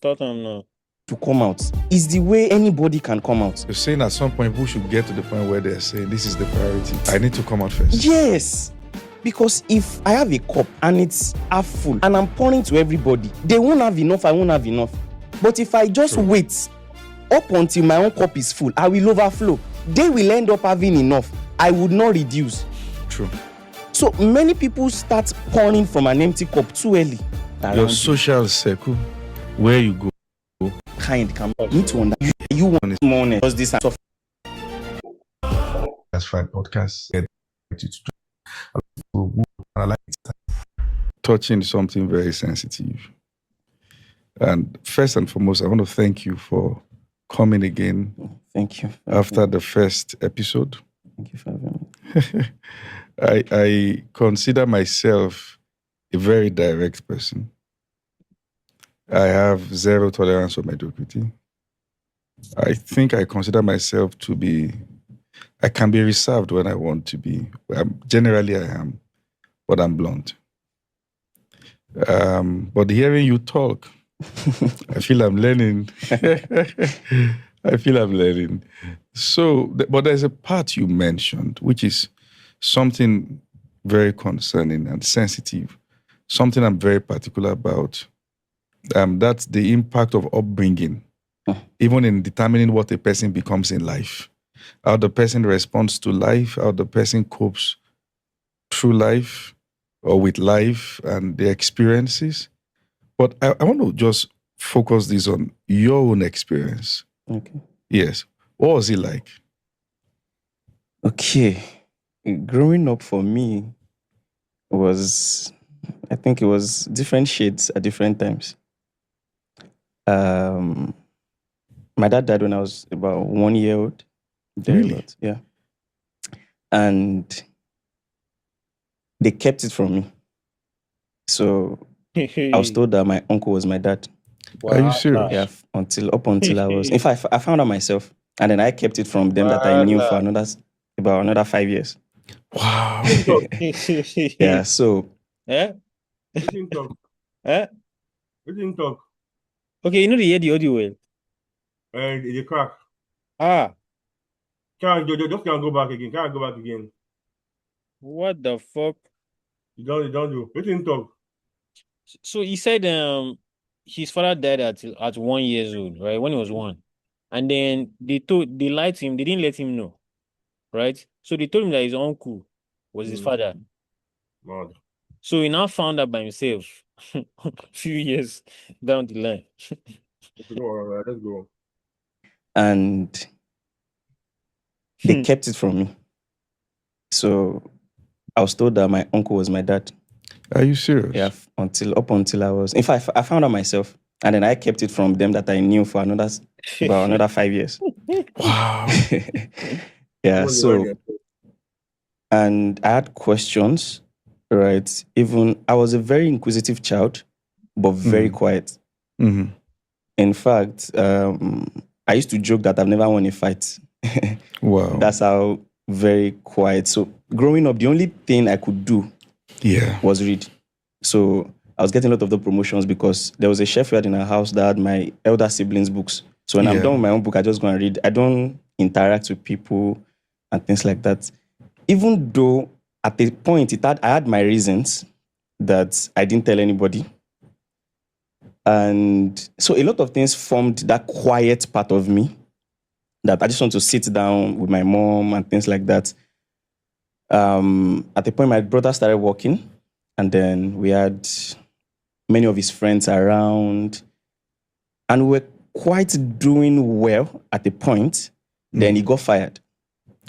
Thought I'm not. To come out is the way anybody can come out. You're saying at some point people should get to the point where they're saying this is the priority. I need to come out first. Yes. Because if I have a cup and it's half full and I'm pouring to everybody, they won't have enough, I won't have enough. But if I just wait up until my own cup is full, I will overflow. They will end up having enough. I would not reduce. True. So many people start pouring from an empty cup too early. Your social circle, where you go. Kind can need to understand. You want more because this stuff. That's fine. Podcast. Touching something very sensitive. And first and foremost, I want to thank you for coming again. Thank you. After the first episode. Thank you for having me. I consider myself a very direct person. I have zero tolerance for mediocrity. I think I consider myself to be, I can be reserved when I want to be. Generally I am, but I'm blunt. But hearing you talk, I feel I'm learning. I feel I'm learning. So, but there's a part you mentioned, which is something very concerning and sensitive, something I'm very particular about. That's the impact of upbringing, even in determining what a person becomes in life, how the person responds to life, how the person copes through life or with life and their experiences. But I want to just focus this on your own experience. Okay. Yes. What was it like? Okay. Growing up for me was, I think it was different shades at different times. My dad died when I was about 1 year old. Really? Yeah. And they kept it from me. So I was told that my uncle was my dad. Wow. Are you serious? Yeah, until I was. In fact, I found out myself, and then I kept it from them that I knew for about another 5 years. Wow. Yeah. So. Eh? We didn't talk. Eh? We didn't talk. Okay, you know the audio well. The crack. Ah. Just can't go back again. Can't go back again. What the fuck? You don't do. We didn't talk. So he said his father died at 1 year old, right? When he was 1. And then they lied to him, they didn't let him know. Right? So they told him that his uncle was his father. Mad. So he now found out by himself a few years down the line. Let's go. And they kept it from me. So I was told that my uncle was my dad. Are you serious? Yeah, until I was. In fact, I found out myself, and then I kept it from them that I knew for about another 5 years. Wow. Yeah. So, and I had questions, right? Even I was a very inquisitive child, but very quiet. Mm-hmm. In fact, I used to joke that I've never won a fight. Wow. That's how very quiet. So growing up, the only thing I could do was read. So I was getting a lot of the promotions because there was a chef we had in our house that had my elder siblings' books. So when I'm done with my own book, I just go and read. I don't interact with people and things like that. Even though at the point I had my reasons that I didn't tell anybody. And so a lot of things formed that quiet part of me that I just want to sit down with my mom and things like that. At the point, my brother started working, and then we had many of his friends around, and we were quite doing well at the point. Then he got fired,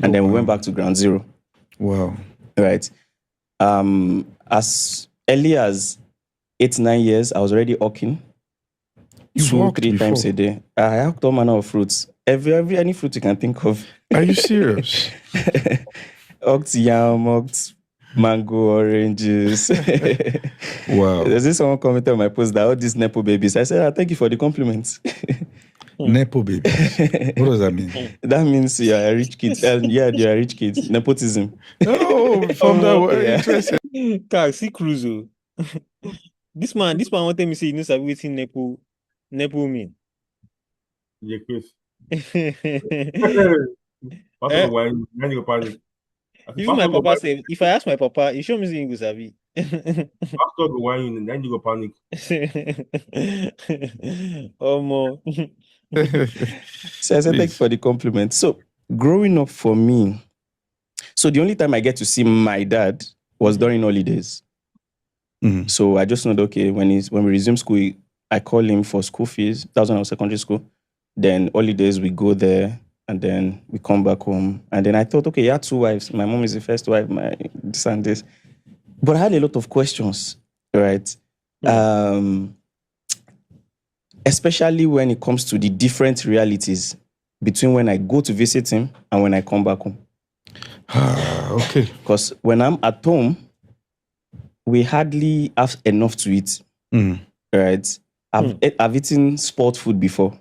and then we went back to ground zero. Wow. Right. As early as 8-9 years, I was already hawking. You 2-3 times a day. I hawked all manner of fruits. Any fruit you can think of. Are you serious? Hawked yam, hawked mango, oranges. Wow. There's this someone commented on my post that all these Nepo babies. I said, thank you for the compliments. Nepo babies. What does that mean? That means you're a rich kid. Yeah, you're a rich kid. Nepotism. Oh, from that way. Interesting. See Cruzo. This man wanted me to say, you know, waiting Nepo Nepo mean. Yeah, Chris. Even Pastor go whine, then you go panic. I say, my Pastor go papa whine, say, if I ask my papa, he show me saying go sabi. Pastor go whine, then you go panic. Omo. So I said, thank you Please. for the compliment. So growing up for me, so the only time I get to see my dad was during holidays. Mhm. So I just know that, okay, when we resume school, I call him for school fees. That was when I was secondary school. Then holidays, we go there and then we come back home. And then I thought, okay, you had 2 wives. My mom is the first wife, my this and this. But I had a lot of questions, right? Especially when it comes to the different realities between when I go to visit him and when I come back home. Okay. Because when I'm at home, we hardly have enough to eat, right? I've eaten sport food before.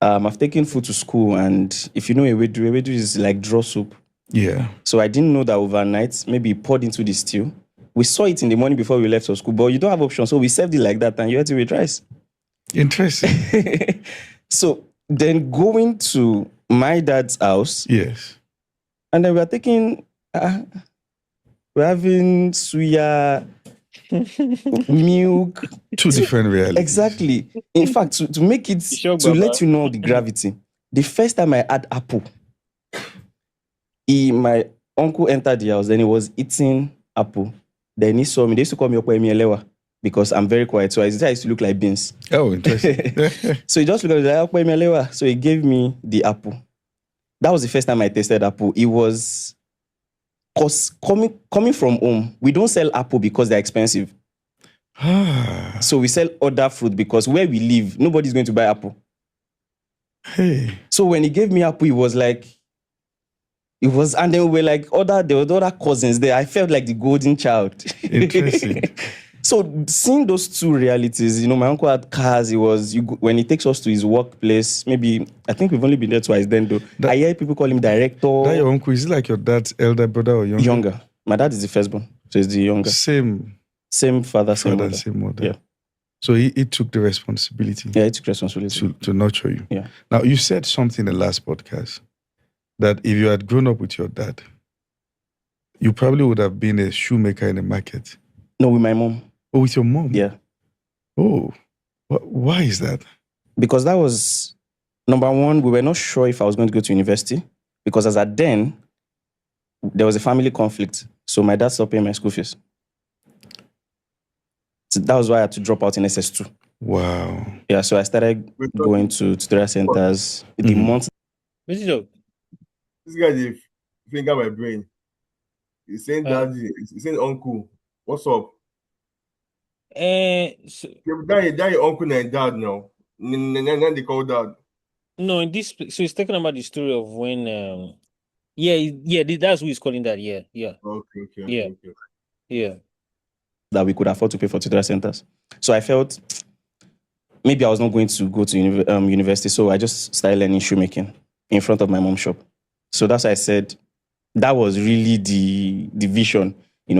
I've taken food to school, and if you know ewedu is like draw soup. Yeah. So I didn't know that overnight, maybe poured into the stew. We saw it in the morning before we left for school, but you don't have options, so we served it like that, and you had to with rice. Interesting. So then going to my dad's house, Yes. and then we're having suya, milk. Two different realities. Exactly. In fact, to make it, to let you know the gravity, the first time I had apple, my uncle entered the house, then he was eating apple. Then he saw me. They used to call me Opeyemi because I'm very quiet. So I used to look like beans. Oh, interesting. So he just looked at me like Opeyemi. So he gave me the apple. That was the first time I tasted apple. It was, because coming from home, we don't sell apple because they're expensive. So we sell other fruit because where we live, nobody's going to buy apple. Hey. So when he gave me apple, and then we were like there were other cousins there. I felt like the golden child. Interesting. So seeing those two realities, my uncle had cars. When he takes us to his workplace, maybe, I think we've only been there twice then though. I hear people call him director. That your uncle, is it like your dad's elder brother or younger? Younger. My dad is the firstborn, so he's the younger. Same father, same mother. Yeah. So he took the responsibility. Yeah, he took responsibility to nurture you. Yeah. Now you said something in the last podcast that if you had grown up with your dad, you probably would have been a shoemaker in the market. No, with my mom. Oh, with your mom? Yeah. Oh, why is that? Because that was, number one, we were not sure if I was going to go to university, because as at then, there was a family conflict. So my dad stopped paying my school fees. So that was why I had to drop out in SS2. Wow. Yeah, so I started going to tutorial centers. The months. This guy did finger my brain. He's saying daddy, he's saying uncle. What's up? That your uncle and dad now. Then they call dad. No, so he's talking about the story of when that's who he's calling that. Yeah. Okay. Yeah. That we could afford to pay for tutorial centers. So I felt maybe I was not going to go to university, so I just started learning shoemaking in front of my mom's shop. So that's why I said that was really the vision.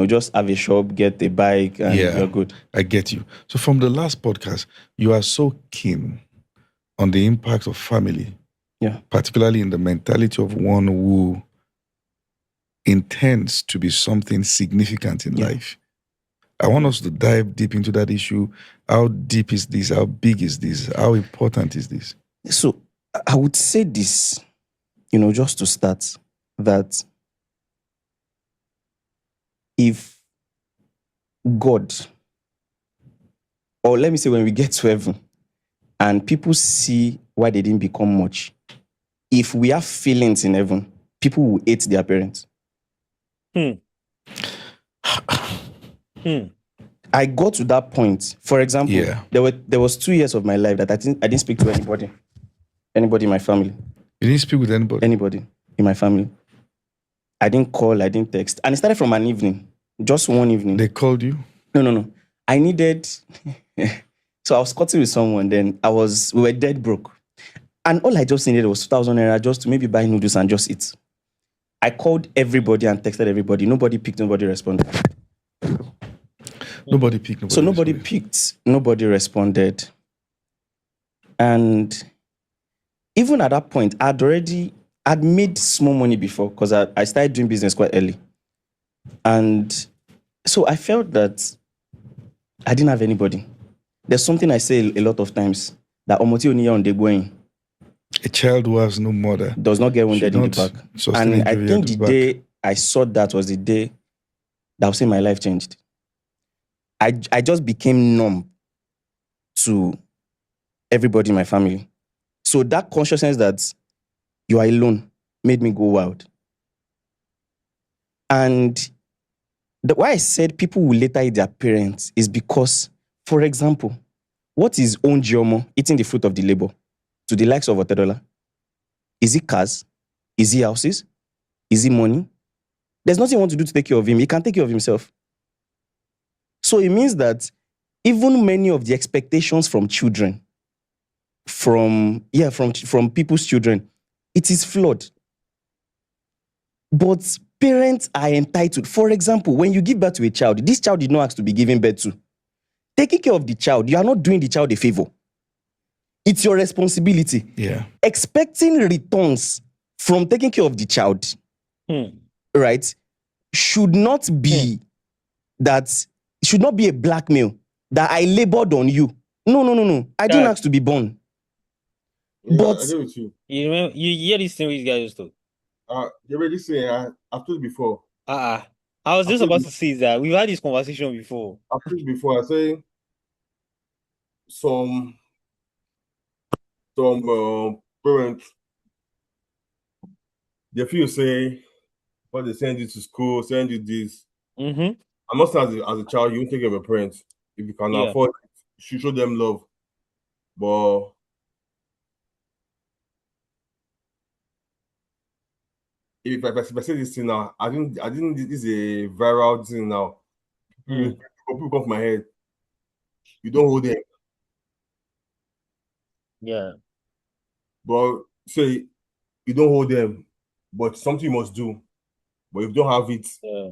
Just have a shop, get a bike, and you're good. I get you. So from the last podcast, you are so keen on the impact of family. Yeah. Particularly in the mentality of one who intends to be something significant in life. I want us to dive deep into that issue. How deep is this? How big is this? How important is this? So I would say this, just to start, that if God, or let me say when we get to heaven and people see why they didn't become much, if we have feelings in heaven, people will hate their parents. I got to that point. For example, there was 2 years of my life that I didn't speak to anybody in my family. You didn't speak with anybody? Anybody in my family. I didn't call, I didn't text. And it started from an evening, just one evening. They called you? No. I needed, so I was cutting with someone, then we were dead broke. And all I just needed was 2,000 naira just to maybe buy noodles and just eat. I called everybody and texted everybody. Nobody picked, nobody responded. Nobody picked. Nobody picked, nobody responded. And even at that point, I'd made small money before because I started doing business quite early. And so I felt that I didn't have anybody. There's something I say a lot of times that Omoti Oniya on the going A child who has no mother does not get wounded should in the not back. sustain And I injury at think the the back. day I saw that was the day that I would say my life changed. I just became numb to everybody in my family. So that consciousness that you are alone made me go wild. And why I said people will later eat their parents is because, for example, what is Onjiomo eating the fruit of the labor to the likes of Otedola? Is it cars? Is it houses? Is it money? There's nothing you want to do to take care of him. He can take care of himself. So it means that even many of the expectations from children, from people's children, it is flawed. But parents are entitled. For example, when you give birth to a child, this child did not ask to be given birth to. Taking care of the child, you are not doing the child a favor. It's your responsibility. Yeah. Expecting returns from taking care of the child, right, should not be a blackmail that I labored on you. No. I didn't ask to be born. Yeah, But I agree with you. You remember, you hear this thing which guy used to. You already say I've told you before. I was just about to say that we've had this conversation before. I've told you before. I say some parents, they feel say, but they send you to school, send you this. Mm-hmm. I'm not saying as a child, you won't take care of your parents. If you can afford it, you should show them love. But if I say this thing now, I didn't this is a viral thing now. People come from my head. You don't hold them. Yeah. But say you don't hold them, but something you must do. But if you don't have it, Yeah.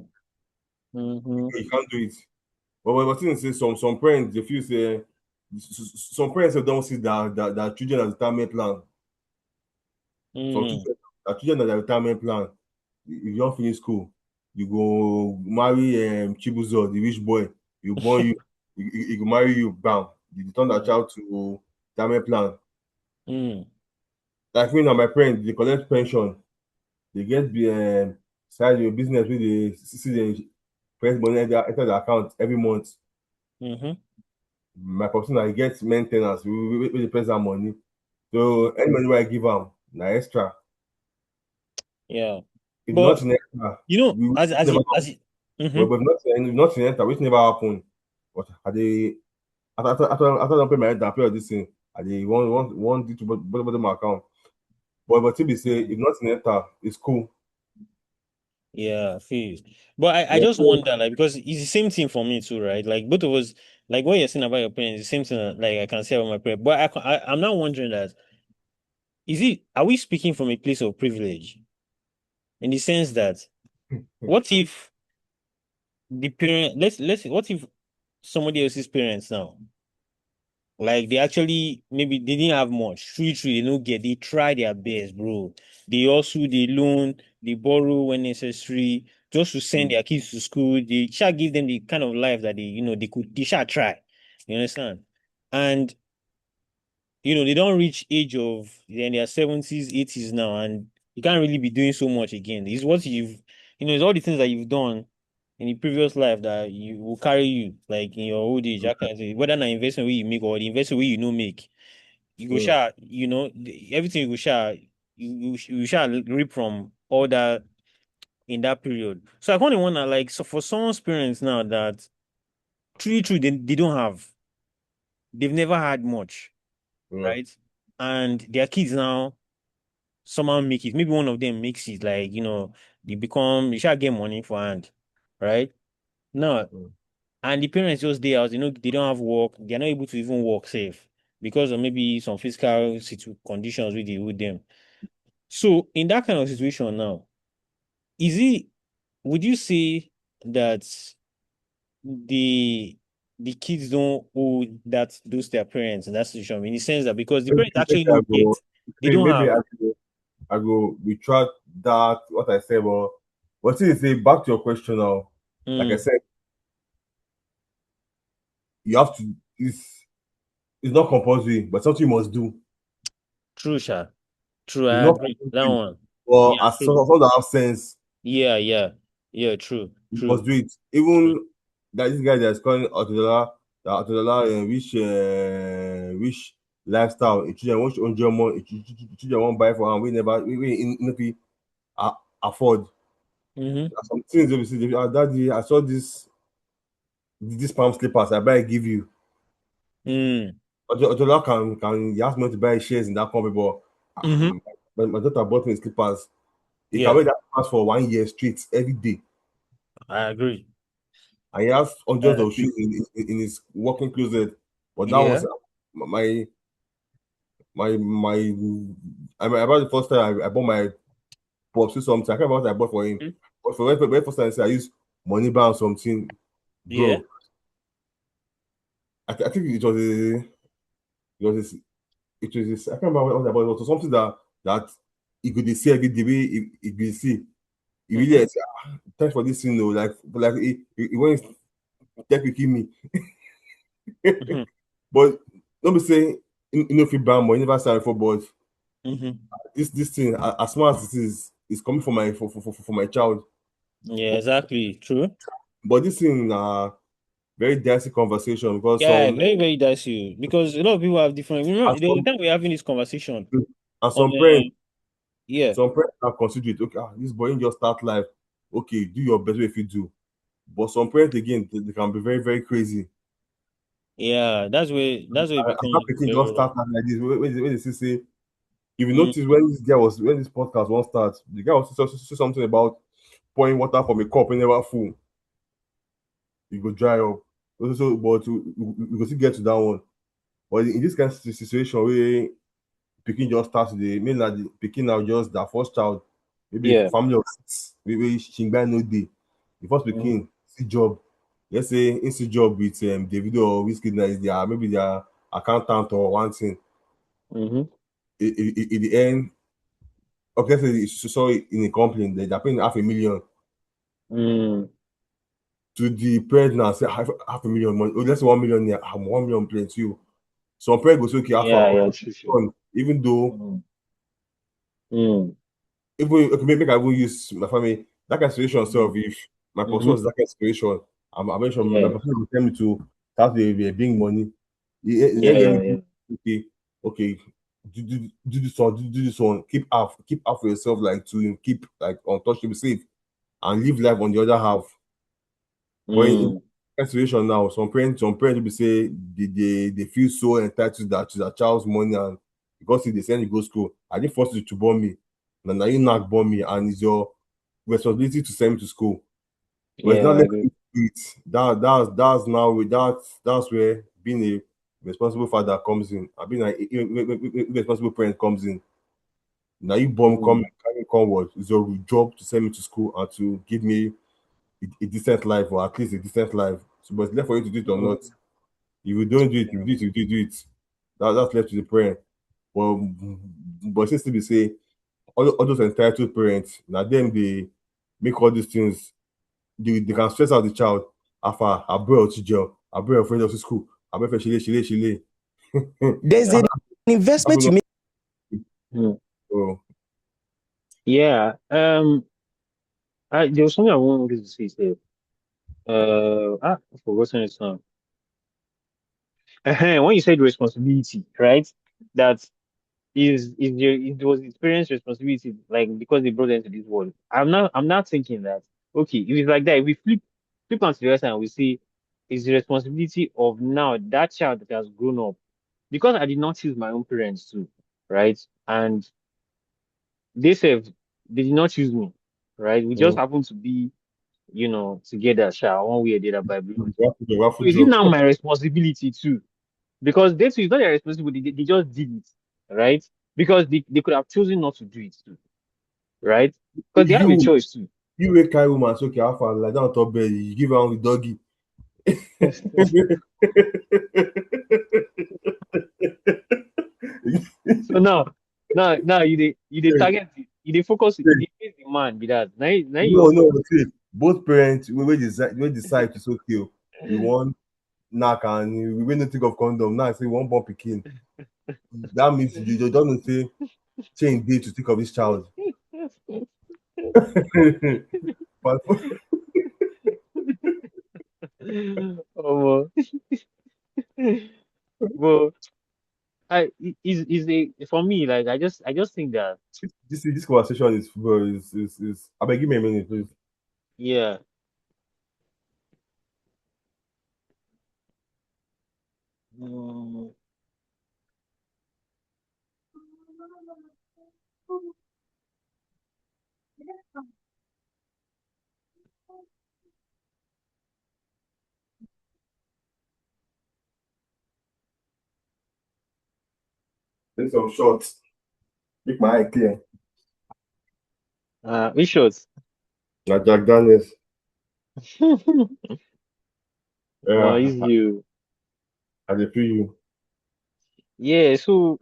Mm-hmm. you can't do it. But thing is, some parents they feel say some parents don't see that children as retirement plan. Some children as a retirement plan. If you don't finish school, you go marry Chibuzo, the rich boy. You born you, he go marry you, bam. You turn that child to retirement plan. Like me and my parents, they collect pension. They get the side your business with the see the first money enter the account every month. My person I get maintenance with the press that money. So any money I give them, na extra. Yeah. If But not in extra, you know, we as never it as it but if not in extra, which never happen. But are they after I pay my rent and pay all this thing, are they want it to bottom my account. But to be say if not in extra, it's cool. yeah, fees. But I Yeah. just wonder, like, because it's the same thing for me too, right? Like both of us, like what you're saying about your parents, the same thing like I can say about my parents. But I'm not wondering that are we speaking from a place of privilege? In the sense that what if the parent let's what if somebody else's parents now, like they actually maybe they didn't have much. True, they don't get. They try their best, bro. They also they loan, they borrow when necessary, just to send their kids to school. They shall give them the kind of life that they shall try. You understand? And they don't reach age of they're in their 70s, 80s now, and you can't really be doing so much again. It's what it's all the things that you've done in the previous life that you will carry you like in your old age. I can say whether an investment where you make or the investment where you no make, you go share, everything you go share, you shall reap from all that in that period. So I kind of wonder, like, so for someone's parents now that truly true they don't have, they've never had much, right? And their kids now somehow make it. Maybe one of them makes it, like, they shall get money for hand, right? No. And the parents just stay out, they don't have work, they're not able to even work safe because of maybe some physical conditions with them. So in that kind of situation now, would you say that the the kids don't owe those their parents in that situation, in the sense that because the parents actually don't get, they don't maybe have. I go retract that what I said, but what you say back to your question now. Like I said, you have to. It's not compulsory, but something you must do. True, Sha. True, It's I not agree. That compulsory, one. but Yeah, as true. some that have sense, Yeah, true, you must true. do it. Even that this guy that's calling Otodola, that Otodola which lifestyle, children want to enjoy more, children won't buy for, and we never, we afford. Some things they say, Daddy, I saw this palm slippers, I buy give you. Otodola can he ask me to buy shares in that company, but my daughter bought me slippers. He can Yeah, wear that slippers for 1 year straight every day. I agree. And he has I hundreds of agree. shoes in his working closet. But that Yeah. was my I mean, about the first time I bought my pops something. I can't remember what I bought for him. But for the very first time I said I used money bar or something, Yeah. bro. I think it was a, I can't remember what I bought. It was something that he could see every day. He could see. He really said, thanks for this thing, though. Like he went take picking me. But don't be saying you know if you buy more, you never sign for, but this thing, as smart as it is coming for my child. Yeah, exactly. True. But this thing very dicey conversation because Yeah, very, very dicey. Because a lot of people have different. and Remember, the other some time we were having this conversation and on, some parents yeah, can consider it, okay, this boy just start life, okay, do your best if you do. But some parents again, they can be very, very crazy. yeah, that's where it As that becomes person very just wrong. start like this, when they say, if you Mm, notice when this podcast won't start, the guy was say something about pouring water from a cup and never full, you go dry up. But we go still get to that one. But in this kind of situation where picking just starts the mean that the picking now just their first child, maybe yeah. family of six, maybe shingbai no day. The first picking see job. Let's say in see job with Davido or Whiskey is their maybe their accountant or one thing. In the end, okay, let's say you saw it in a company that they're paying 500,000 to the parent now, say half a million money. Oh, let's say 1 million here, I'm 1 million paying to you. Some parent go say, okay, half Yeah, a yeah, true. even though Mm, mm, even okay, maybe I will use my family. That kind of situation mm, itself, if my person mm-hmm. was that kind of situation, I mentioned my Yeah, person will tell me to start with big money. yeah, yeah, yeah. Okay, okay, do this one, do this one, keep half for yourself, like to keep like untouchable safe and live life on the other half. But in that situation now, some parents will be say they feel so entitled that to their child's money, and because if they send you go school, I didn't force you to born me. Now you not born me, and it's your responsibility to send me to school. But it's Yeah, not I left agree. to it. That's now that's where being a responsible father comes in. I being a responsible parent comes in. Now you born come what? It's your job to send me to school and to give me a decent life, or at least a decent life. So, but it's left for you to do it or not. If you don't do it, if you do it, do it. That's left to the parent. But since to be say all those entitled parents, now them they make all these things. They can stress out the child. Afa, abro to jail, abro friend of school, abro shile. There's an investment you make. Mm. So Yeah. There was something I wanted to say. Say, I've forgotten it now. When you said responsibility, right? That it was his parents' responsibility, like because they brought them to this world. I'm not thinking that okay, if it's like that, if we flip onto the other side and we see it's the responsibility of now that child that has grown up. Because I did not choose my own parents too, right? And they said they did not choose me, right? We just happen to be, together, one way or the other by blood. you have So to is it draw. now my responsibility too? Because they too, it's not their responsibility, they just did it, right? Because they could have chosen not to do it too, right? Because they have a You choice too. you wake carry woman, so okay, Alpha, like that on top bed, you give her the doggy. So now you dey target you dey focus you dey face the man be that. Now you No, see, both parents we decide to okay, we want knack and we no think of condom. Now I say one born pikin. That means you don't say change day to think of this child. But oh, well, is a for me like I just think that this conversation is I beg, give me a minute, please. yeah. Mm, Take some shots. Make my eye clear. which shots? Now Jack Daniels. Oh, Yeah, is you. I dey feel you. Yeah, so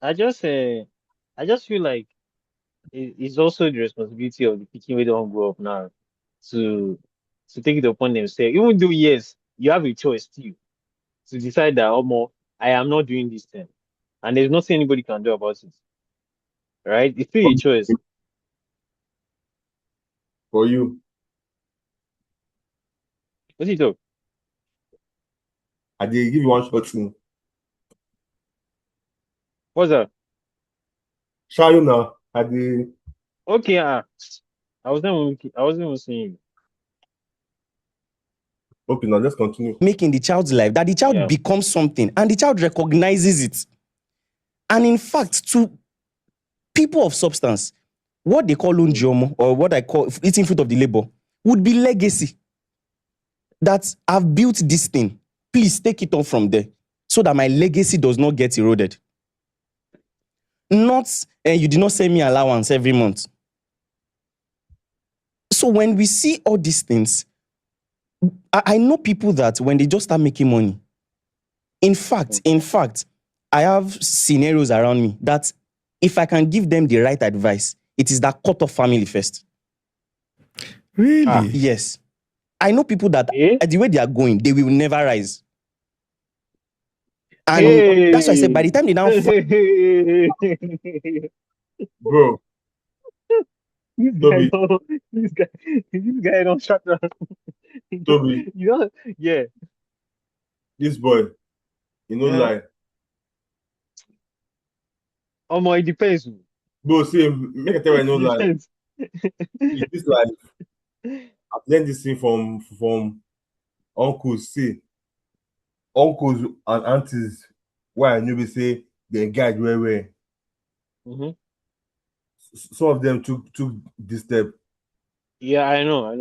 I just feel like it's also the responsibility of the pikin wey don grow up now to take it upon themselves. Even though yes, you have a choice still to decide that I am not doing this thing, and there's nothing anybody can do about it. Right? It's still a choice. For you, What's it talk? I dey give you one shot thing. What's that? Shall you now? I dey Okay, I wasn't even saying. okay now. Let's continue. Making the child's life, that the child Yeah. becomes something and the child recognizes it. And in fact, to people of substance, what they call unjomo, or what I call eating fruit of the labor, would be legacy. That I've built this thing. Please take it on from there so that my legacy does not get eroded. Not, you did not send me allowance every month. So when we see all these things, I know people that when they just start making money, in fact, I have scenarios around me that if I can give them the right advice, it is that cut off family first. Really? Yes. I know people that the way they are going, they will never rise. And that's why I said by the time they now Bro, Toby, this guy don't shut up. Toby, You know, yeah. this boy, you know, like, It depends. bro, see, make a tell you, I know, It like, depends. this like, I've learned this thing from uncles. See, uncles and aunties, why I knew we say they guide where. Mm-hmm. Some of them took this step. Yeah, I know. I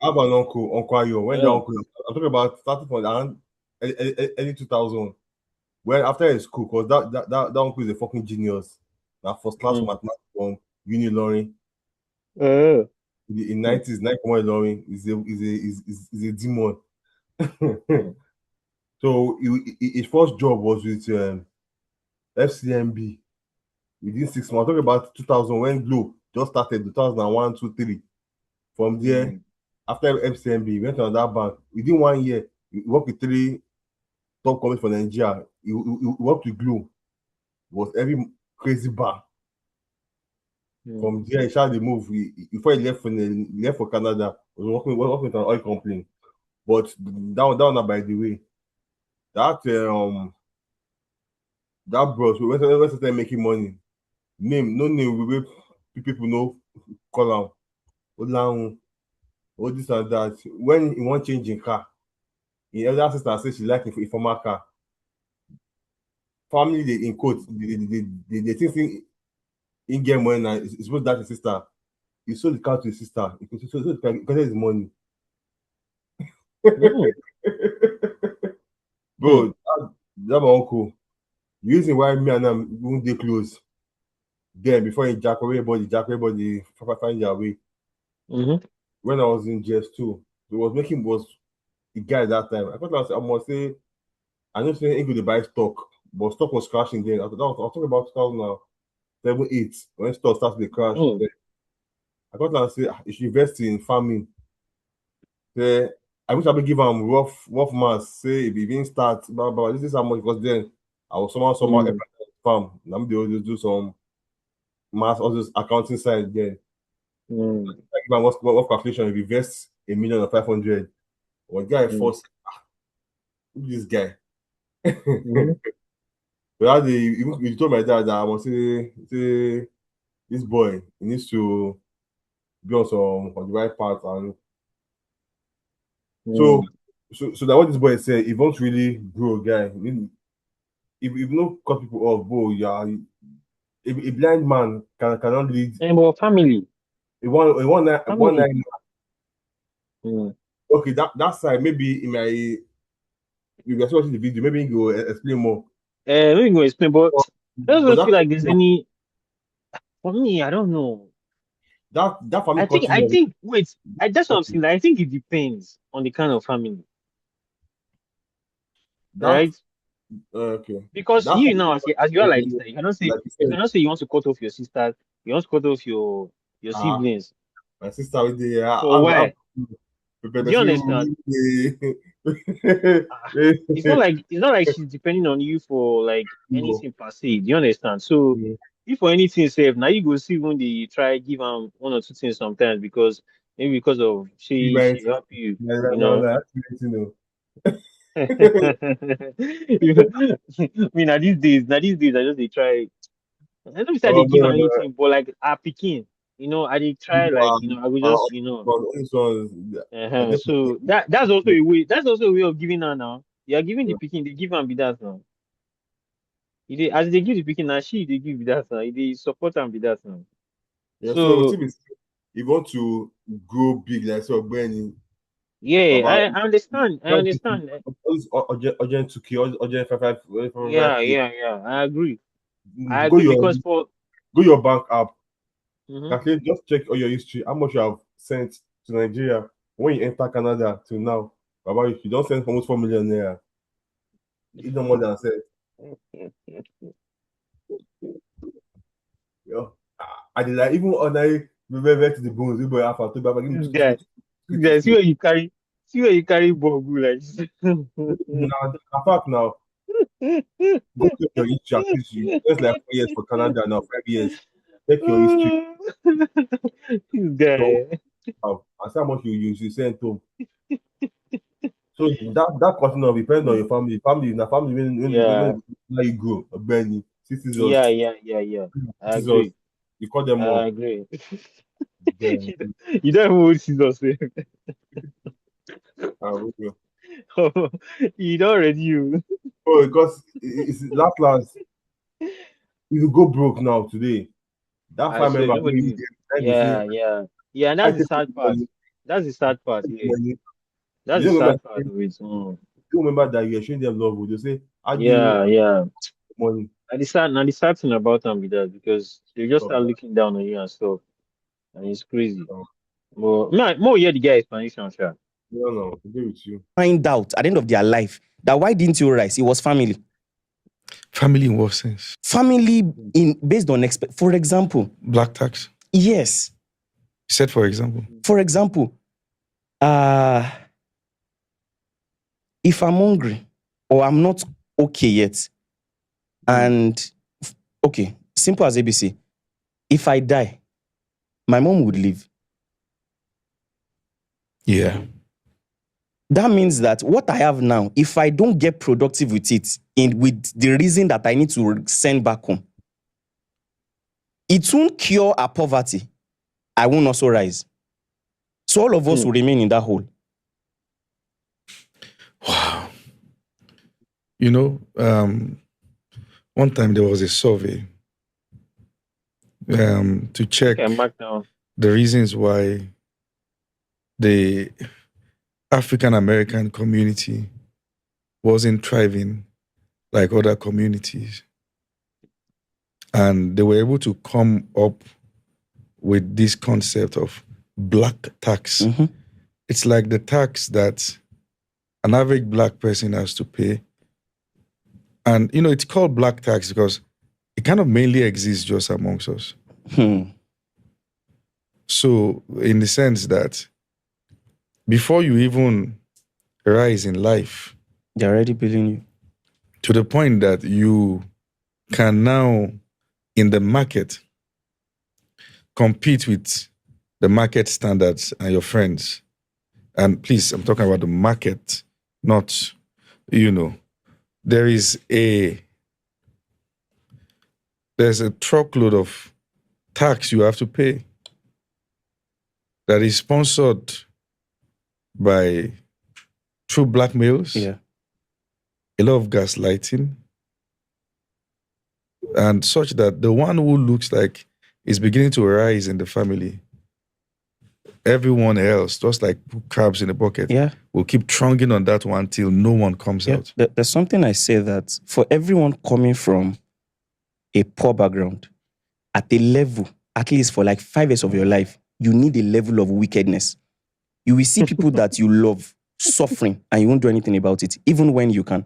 have an uncle Ayo. When the uncle, I'm talking about starting from around early 2000. Well, after his school, because that uncle is a fucking genius. Now, first class mathematics from Uni Loring. In 90s, 9 Loring is a demon. So his first job was with FCMB. Within 6 months, talking about 2000 when Glow just started, 2001, 2, 3. From there, after FCMB, he went to another bank. Within 1 year, he worked with 3 top companies for Nigeria. He worked with Glow. It was every crazy bar. From there, he started the move. Before he left for Canada, he was working with an oil company. But down by the way, that bros, when we started making money, no name, we people know call am all this and that. When he want change in car, his elder sister say she like a former car. Family, they in quote, they think he get money now. It's supposed that his sister. He sold the car to his sister. He sold the car because his money. Bro, that my uncle. The reason why me and him won't dey close. Then before he jack everybody find their way. When I was in GS2, he was the guy that time. I must say, I know saying he could buy stock, but stock was crashing then. I was talking about 2007, 8 when stock starts to crash. Oh. I got to say you should invest in farming. Say, I wish I would give him rough maths. Say if he didn't start, blah, this is how much, because then I was somehow farm. I'm the always do some math, all this accounting side then. I give him what calculation, if he invest 1,000,000 or 500. One guy forced, who this guy? But he told my dad that I must say this boy, he needs to be on the right path. And so that what this boy said, if you want to really grow, guy, if you don't cut people off, bro, yeah, a blind man cannot lead. But family. One night. Okay, that side, maybe in my, if you're watching the video, maybe you will explain more. Let me go explain, but I But don't feel like there's any. For me, I don't know. That family I think. Wait, that's what I'm saying. I think it depends on the kind of family, right? Okay. Because That you now, as you are like this, family, you cannot say like you you said, cannot say you want to cut off your sisters, you want to cut off your siblings. my sister with the For why? prepare Do you understand? It's not like she's depending on you for like anything per se. Do you understand? So if for anything safe, now you go see when they try give them one or two things sometimes because maybe because of she help you, you know. I mean, now these days, I just they try. I don't say they give her anything, but like a picking, I did try like I would just So that's also a way. That's also a way of giving her now. You are giving the picking, they give her be that now. As they give the picking now, they give be that now. They support and be that now. Yeah, so So if you want to grow big, like so Benny, yeah, Baba, I understand. I understand. urgent 2K, urgent 5K. Yeah. I agree. I Go agree because for your bank app. Mhm. Calculate, just check all your history, how much you have sent to Nigeria when you enter Canada till now. Baba, if you don't send almost 4 million naira, you know more than said. Yo, I did like even on we to the bones, we boy after to Baba give me This two guy, see where you carry Bogu like this. Now, in fact, now go check your history. At least you just like 4 years for Canada now, 5 years. Check your history. This So, guy. and see how much you send home. So that question of depends on your family. Family Yeah. when you grow, Benny, citizens, Yeah. I citizens, agree. you call them I all. agree. Then, You don't even know what scissors say. okay. You don't already you. Oh, because it's last. If you go broke now today, that I swear family member nobody will will. be say, Yeah, and I that's the take sad part. money, That's the sad part, yeah. money. That's You the don't remember, sad part of it. you remember that you're showing them love. They say, how do you Yeah. money? And the sad thing about them be that because they just Stop start that. looking down on you and stuff. And it's crazy. But more hear the guy explanation, sure. No, I agree with you. Find out at the end of their life that why didn't you rise? It was family. Family in what sense? Family based on for example. Black tax. Yes. Said for example. For example, if I'm hungry or I'm not okay yet, and okay, simple as ABC, if I die, my mom would live. Yeah. That means that what I have now, if I don't get productive with it, with the reason that I need to send back home, it won't cure our poverty. I won't also rise. So all of us will remain in that hole. Wow. You know, one time there was a survey to check the reasons why the African American community wasn't thriving like other communities. And they were able to come up with this concept of black tax. Mm-hmm. It's like the tax that an average black person has to pay. And, it's called black tax because it kind of mainly exists just amongst us. So, in the sense that before you even rise in life, they're already billing you. To the point that you can now, in the market, compete with the market standards and your friends. And please, I'm talking about the market, not, there's a truckload of tax you have to pay that is sponsored by true blackmails, a lot of gaslighting, and such that the one who looks like is beginning to rise in the family, everyone else, just like crabs in a bucket, will keep trunking on that one till no one comes out. There's something I say that for everyone coming from a poor background, at a level, at least for like 5 years of your life, you need a level of wickedness. You will see people that you love suffering and you won't do anything about it, even when you can.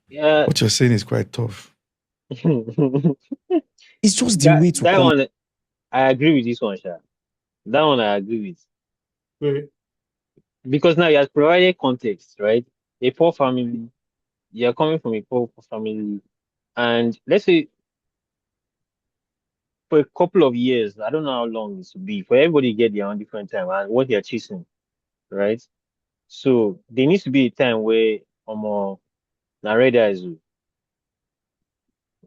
Yeah. What you're saying is quite tough. It's just the way to that come. one, I agree with this one, Sha. That one I agree with. Because now he has provided context, right? A poor family, you're coming from a poor family, and let's say for a couple of years, I don't know how long this will be, for everybody to get their own different time and what they're chasing, right? So there needs to be a time where narrator is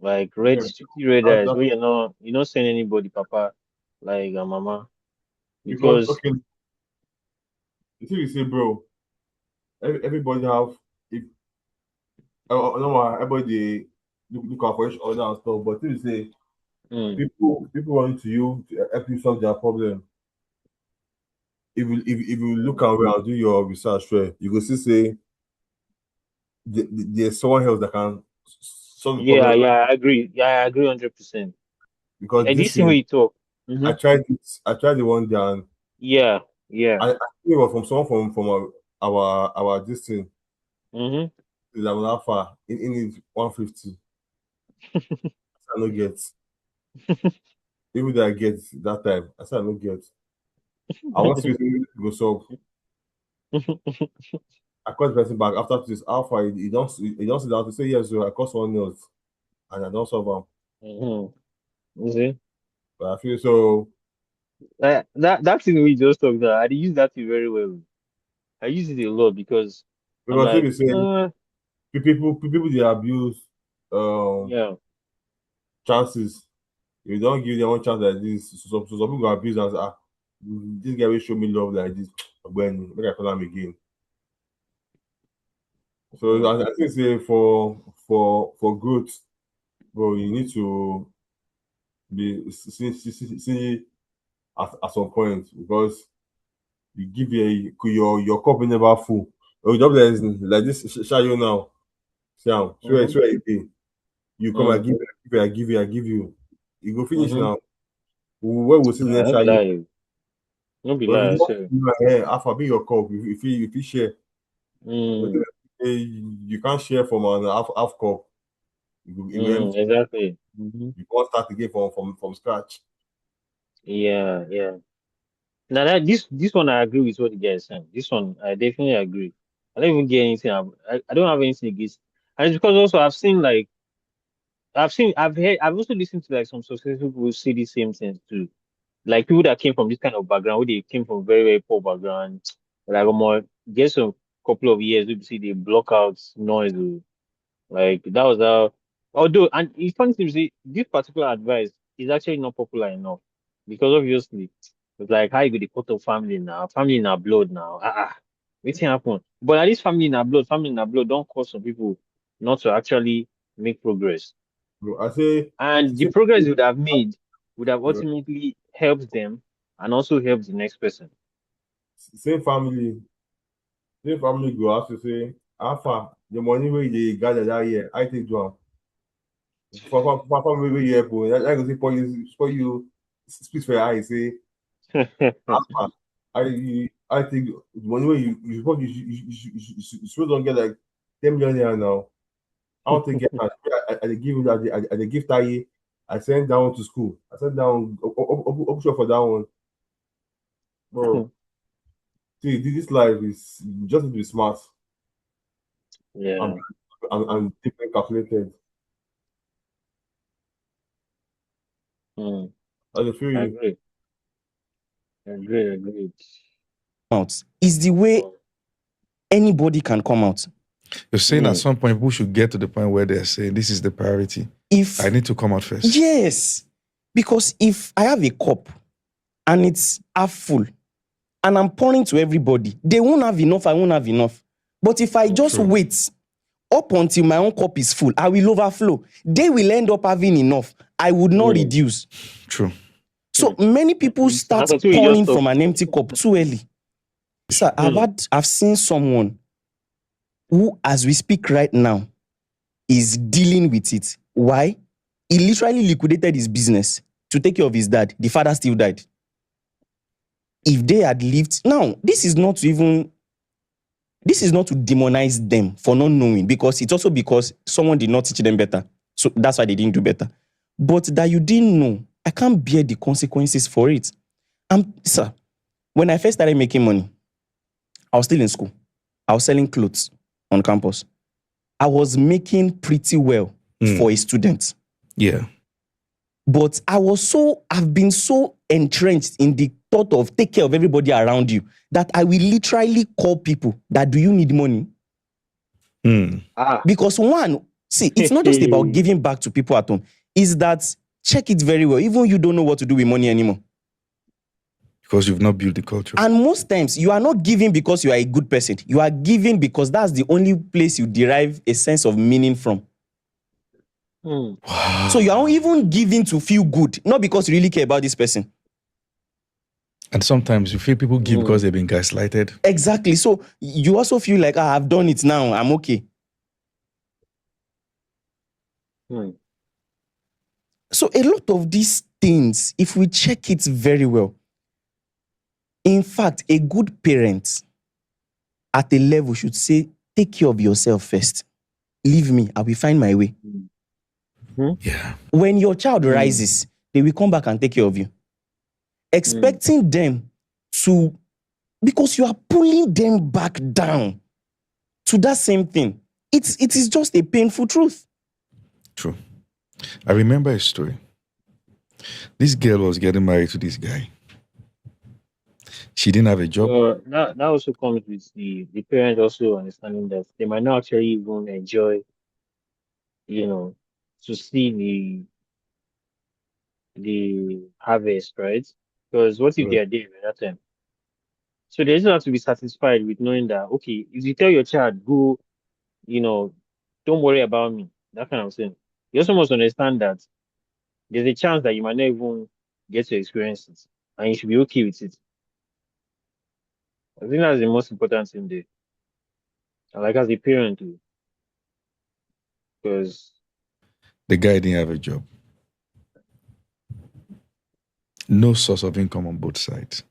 like red strictly red eyes where you're not saying anybody papa like mama because okay, you see, you say, bro, everybody have if no, everybody look out for each other and stuff, but you say people want to help you solve their problem. If you look around and do your research, right, you go see say there's someone else that can solve the problem. I agree 100% Because this this thing when thing, you talk I tried it. I tried the one down. yeah I think it was from someone from our this thing. That was not far. In it 150. I don't get. Even though I get that time, I said I don't get. I want to see it go solve. I called the person back after this alpha. He don't sit down to say yes, so I call someone else and I don't solve them. You see? But I feel so. That thing we just talked about, I use that thing very well. I use it a lot because I'm Because if like, you say people they abuse chances. If you don't give them one chance like this, so some people go abuse and say, this guy will show me love like this. When make I call him again. So I think say for growth, bro, you need to be see at some point because you give your cup will never full. Oh, you don't like this shall you now. Sure, you come and I give you. You go finish now. Where we see the next shall no be but if lie, you sir. don't half be your cup, if you share, you can't share from an half cup. You empty. Exactly. You can't start again from scratch. Yeah. Now that this one I agree with what the guy is saying. This one I definitely agree. I don't even get anything. I don't have anything against. And it's because also I've also listened to like some successful people say the same things too. Like people that came from this kind of background, where they came from very, very poor background, like more get some couple of years, we see they block out noise. Like that was how. Although, and it's funny to see this particular advice is actually not popular enough because obviously it's like how you go to cut off family in our blood now. What's happen? But at least family in our blood don't cause some people not to actually make progress. Bro, I say And the progress you would have made would have ultimately helped them and also helped the next person. same family go have to say alpha the money where they gather that year. I take do am. For family wey help o, I go say for you speak for your eye say alpha. I think one way you supposed to get like 10 million naira now. I want to get I give him that I give Taye. I sent down to school. I sent down option for that one. Bro, see, this life is you just need to be smart Yeah. and different calculated. I feel you. Agree. Agreed. out is the way anybody can come out. You're saying at some point people should get to the point where they're saying this is the priority. If I need to come out first. Yes. Because if I have a cup and it's half full and I'm pouring to everybody, they won't have enough, I won't have enough. But if I just wait up until my own cup is full, I will overflow. They will end up having enough. I would not reduce. True. So many people start pouring from an empty cup too early. Sir, I've seen someone who, as we speak right now, is dealing with it. Why? He literally liquidated his business to take care of his dad. The father still died. If they had lived... Now, this is not to demonize them for not knowing, because it's also because someone did not teach them better. So that's why they didn't do better. But that you didn't know, I can't bear the consequences for it. Sir, when I first started making money, I was still in school. I was selling clothes on campus. I was making pretty well for a student. Yeah. But I've been so entrenched in the thought of take care of everybody around you that I will literally call people that, do you need money? Because one, see, it's not just about giving back to people at home. Is that, check it very well, even you don't know what to do with money anymore. Because you've not built the culture. And most times, you are not giving because you are a good person. You are giving because that's the only place you derive a sense of meaning from. Wow. So you are even giving to feel good, not because you really care about this person. And sometimes you feel people give because they've been gaslighted. Exactly. So you also feel like, I've done it now, I'm okay. So a lot of these things, if we check it very well, in fact, a good parent at a level should say, take care of yourself first. Leave me, I will find my way. Yeah. When your child rises, they will come back and take care of you. Expecting them to, because you are pulling them back down to that same thing. It is just a painful truth. True. I remember a story. This girl was getting married to this guy. She didn't have a job. That also comes with the parent also understanding that they might not actually even enjoy, to see the harvest, right? Because what if they are there at that time? So they just have to be satisfied with knowing that, okay, if you tell your child, go, don't worry about me, that kind of thing. You also must understand that there's a chance that you might not even get to experience it, and you should be okay with it. I think that's the most important thing there. Like as a parent too. Because the guy didn't have a job. No source of income on both sides.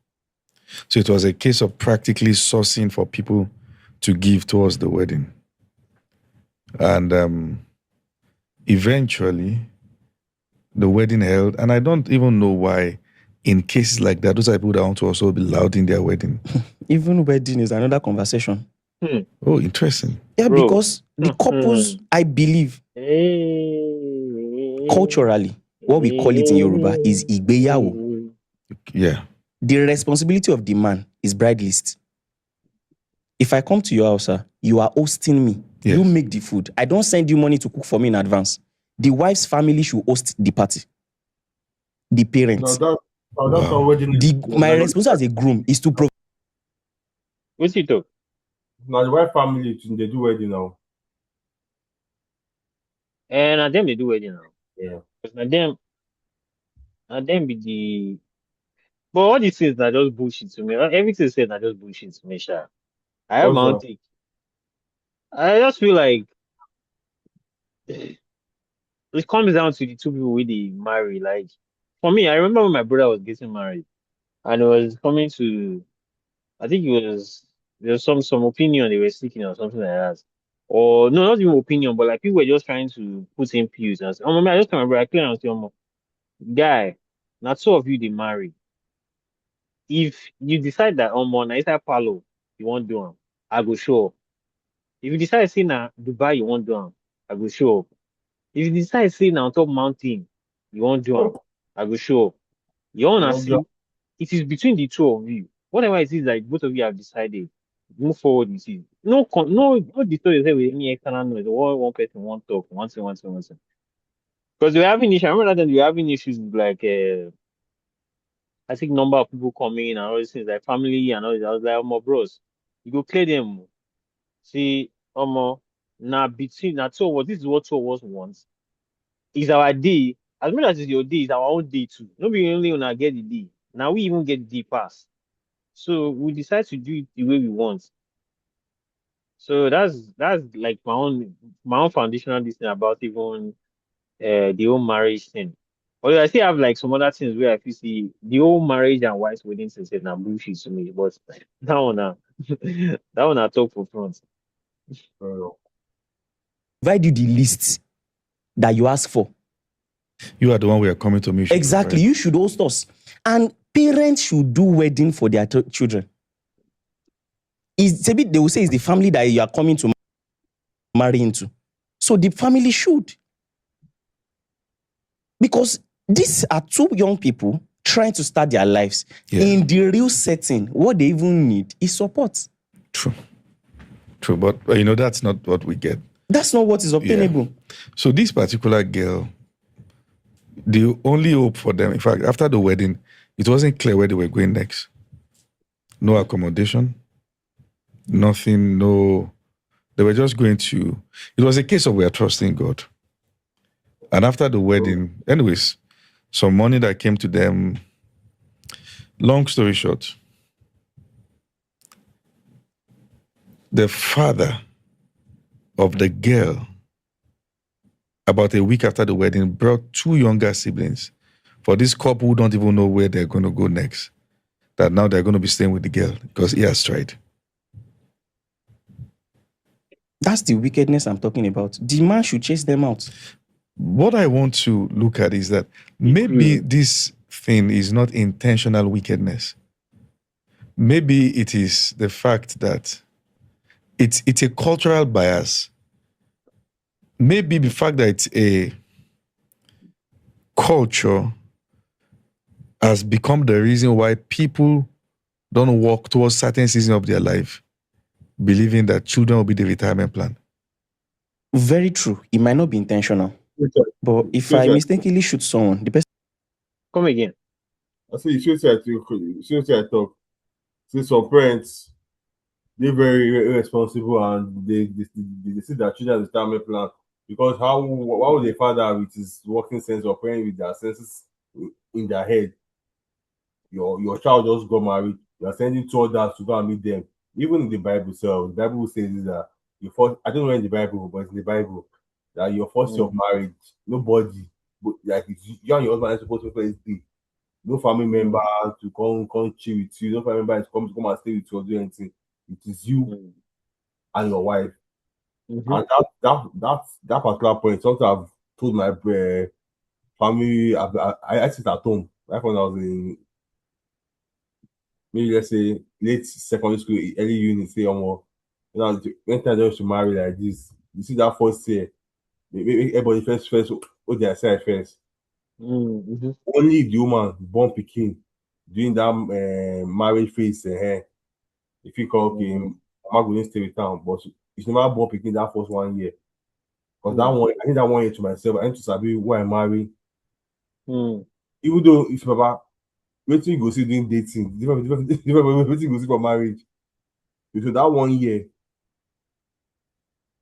So it was a case of practically sourcing for people to give towards the wedding. And eventually, the wedding held, and I don't even know why, in cases like that, those are people that want to also be loud in their wedding. Even wedding is another conversation. Oh, interesting. Yeah, because the couples, I believe, culturally, what we call it in Yoruba is igbeyawo. Yeah. The responsibility of the man is bride list. If I come to your house, sir, you are hosting me. Yes. You make the food. I don't send you money to cook for me in advance. The wife's family should host the party. The parents. That's how wedding is. My responsibility as a groom is to provide. What's it though? Now the wife family, they do wedding now. And at them they do wedding now. Yeah. Because at them be the. But all these things are just bullshit to me. Everything said are just bullshit to me, Sha. I have my own take. I just feel like it comes down to the two people with the marry. Like for me, I remember when my brother was getting married, and it was coming to I think there's some opinion they were seeking or something like that. Or no, not even opinion, but like people were just trying to put in pews and say, oh man, I just can't remember. I clear and say, oh, guy, now two of you they marry. If you decide that now inside Palo, you won't do 'em, I go show up. If you decide say na Dubai you won't do 'em, I go show up. If you decide say na on top mountain, you won't do 'em, I go show up. You wanna see it is between the two of you. Whatever it is like both of you have decided, move forward with it. No disturb yourself with any external noise. One person won't talk, one thing. Because we're having issues. I remember that time we were having issues with like I think number of people coming and all these things, like family and all this. I was like, oh my bros, you go clear them. See, now between now two of us, this is what two of us want. It's our day. As much as it's your day, it's our own day too. Nobody only wanna get the day. Now we even get the day pass. So we decide to do it the way we want. So that's like my own foundational this thing about even the whole marriage thing. Although I still have like some other things where I feel see the whole marriage and wife wedding thing said now bullshit to me, but that one that one I talk for front. Provide you the list that you ask for. You are the one we are coming to me. Exactly. You should host us. And parents should do wedding for their children. It's a bit, they will say it's the family that you are coming to marry into. So the family should. Because these are two young people trying to start their lives. Yeah. In the real setting, what they even need is support. True. But that's not what we get. That's not what is obtainable. Yeah. So this particular girl, the only hope for them, in fact, after the wedding, it wasn't clear where they were going next. No accommodation, nothing, no. They were just going to, it was a case of we are trusting God. And after the wedding, anyways, some money that came to them, long story short, the father of the girl, about a week after the wedding, brought two younger siblings for this couple who don't even know where they're going to go next. That now they're going to be staying with the girl because he has tried. That's the wickedness I'm talking about. The man should chase them out. What I want to look at is that maybe this thing is not intentional wickedness. Maybe it is the fact that it's a cultural bias. Maybe the fact that it's a culture has become the reason why people don't walk towards certain season of their life, believing that children will be the retirement plan. Very true. It might not be intentional. But if I mistakenly shoot someone, the person... Come again. I say you should I talk. See, some parents, they're very irresponsible and they see their children as retirement plan. Because why would a father with his working sense or parent with their senses in their head, your child just got married, you are sending two others to go and meet them. Even in the Bible itself, the Bible says that you first, I don't know in the Bible, but it's in the Bible that your first year of marriage, nobody, but like you and your husband are supposed to first be. No family member to come chill with you, no family member to come and stay with you or do anything. It is you and your wife. And that particular point, something I've told my family, I sit at home. Right when I was in maybe let's say late secondary school, early uni, say when time I to marry like this, you see that first year, everybody first what they say first. Only the woman born pikin during that marriage phase, if you call okay, I'm not going to stay with town, but it's never born pikin that first 1 year. Because that one, I think that 1 year to myself, I need to sabi who I marry. Even though if Baba, waiting you go see doing dating, different waiting you go see for marriage. So that 1 year,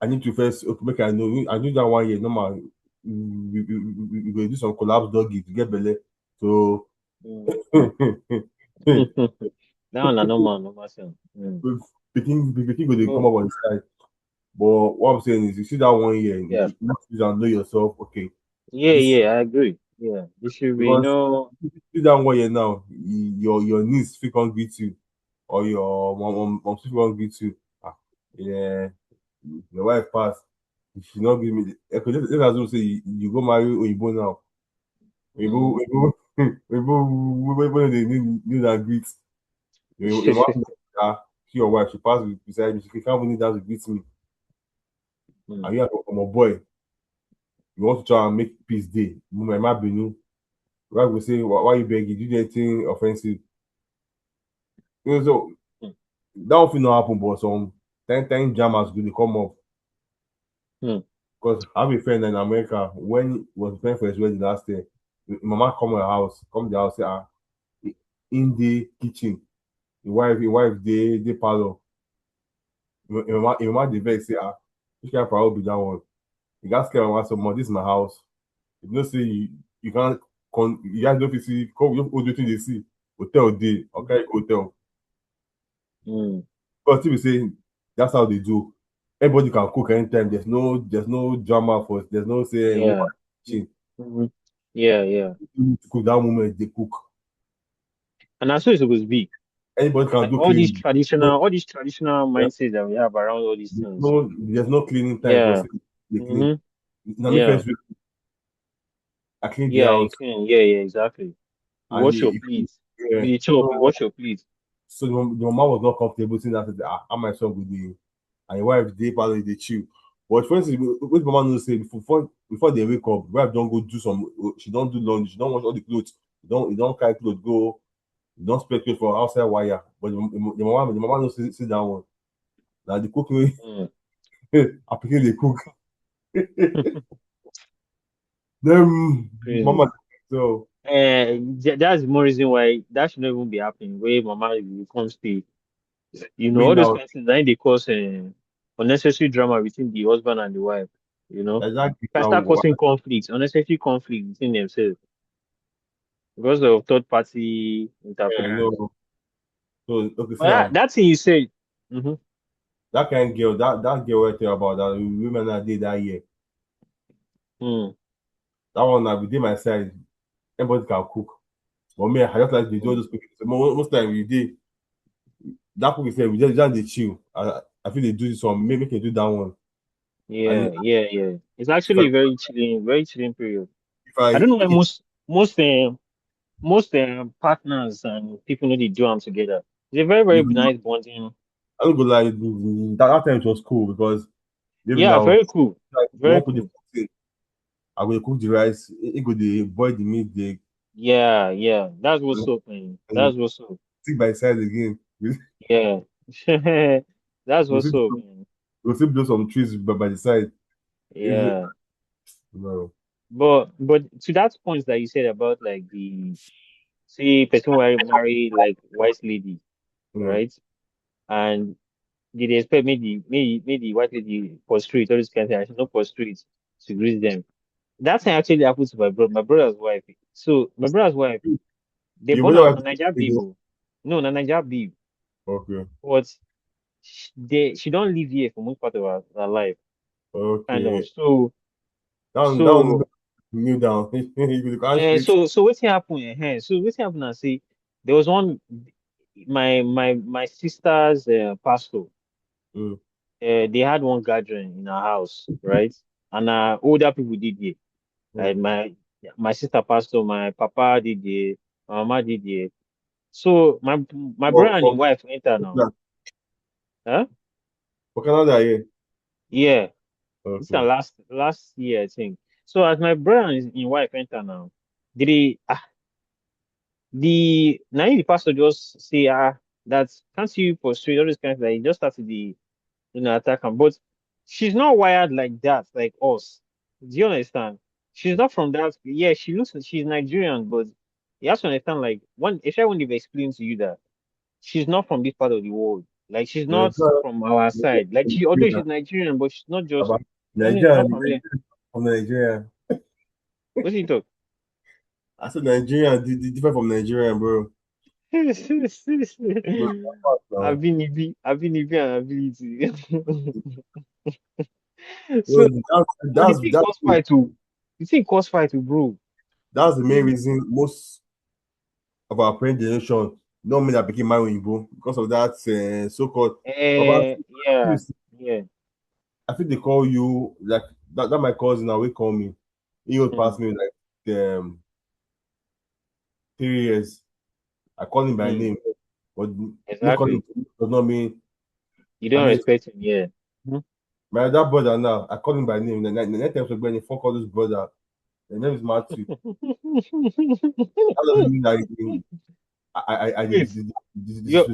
I need to first make I know that 1 year normal. We go do some collapse doggy to get belly. So that one is normal. Picking go they come up on the side. But what I'm saying is, you see that 1 year, you have to know yourself. Okay. Yeah, I agree. Yeah, you should be see that 1 year now, your niece can't greet you. or your mom still won't greet you. Yeah, your wife passed. She not give me. Okay, let's assume say you go marry Oyibo now. Oyibo, when they need that greet, your mom, your wife, she passed beside me. She can't even need that to greet me. And you, I'm a boy. You want to try and make peace day. My mom be new. Right, we say, why you begging? You do anything offensive? So that one not happen, but some 10 jammers will come up. Because I have a friend in America when he was playing for his wedding last year. Mama come to the house, say, in the kitchen, your wife, they parlor. Your mama the vex say, which kind of parlor be that one? You got scared mama so much. This is my house. If you don't say you can't, you guys don't see, come, you don't do they see. Hotel day, okay, hotel. Because people say that's how they do. Everybody can cook anytime. There's no drama for. There's no say woman kitchen. Yeah. You need to cook that moment they cook. And that's what it's supposed to be. Anybody can Like do all these cleaning. traditional Yeah. mindsets that we have around all these things. There's no cleaning time for Yeah. say they clean. Now me Yeah. first week, I clean the Yeah, you house can. Yeah, exactly. You and wash your the plates. yeah. You chop, you wash your plates. So the mama was not comfortable saying that I my son with the and your wife they probably they chill. But for instance, what mama knows say before they wake up, wife don't go do some she don't do laundry, she don't wash all the clothes, you don't carry clothes, go, you don't spread clothes for outside wire. But the mama knows sit down one. Now the cooking I pick they cook. Them Crazy. mama so That's the more reason why that should not even be happening. Where mama will come stay. All bring those down kinds of things, then they cause unnecessary drama between the husband and the wife. that Can start causing conflicts, unnecessary conflict between themselves because of third party interference. no. So okay, But see that thing you said, that kind of girl, that girl right there about that women that did that year. That one I be dey my side. Everybody can cook. But me, I just like to do those cooking. So most time we did that cooking say we just dey chill. I feel they do this one, maybe can do that one. And yeah. It's if I actually a very chilling period. if I I don't know why if, most partners and people know they do them together. It's a very very if nice bonding. I don't go like that time it was cool because even Yeah, now very cool, like you very want put the cool. food in, I will cook the rice, it go the boil the meat, the Yeah. That's what's and, up, man. and That's what's up. stick by side again. Yeah, that's We what's still up, man. blow some trees by the side. If Yeah, no. but to that point that you said about like the see person who marry like white lady, Mm. right? And did they expect maybe white lady prostrate all this kind of thing? I should not prostrate to greet them. That thing actually happened to my brother's wife. So my brother's wife, they You born better am like na Naija babe. Oh. No, na Naija babe. okay. But she don't live here for most part of her life, kind of. Okay. So Down so kneel down. You can't shit. so wetin happen? So wetin happen? I say there was one my sister's pastor. Mm. They had one gathering in our house, right? And older people did it. Like Mm. my sister pastor, my papa did it, my mama did it. So my brother and his For wife enter now. Huh? for Canada, yeah. Yeah, this is Okay. last year, I think. So as my brother and his wife enter now, did they the now the pastor just say that can't you prostrate all this kind of thing. He just started the attack him. But she's not wired like that, like us. Do you understand? She's not from that. Yeah, she's Nigerian, but you have to understand, like, especially when they've explained to you that she's not from this part of the world. Like, she's Yeah, not from our side. Like, although Nigeria. she's Nigerian, but she's not just About not, Nigeria, not from here. from Nigeria. What's he talk? I said Nigeria, different from Nigeria, bro. Bro, now. Abinibi and ability. Bro, So, but the that's thing that's cause fight too. The thing bro. that's the main reason most of our parent generation not me that became my Oyinbo because of that so-called. Yeah. I think they call you like that my cousin now will call me. He would pass me like 3 years. I call him by name, but me calling Exactly. him does not mean You I don't hate. respect him, yeah. My that brother now, I call him by name. The next time when you fuck all this brother, the name is Matthew. That doesn't mean that I Wait,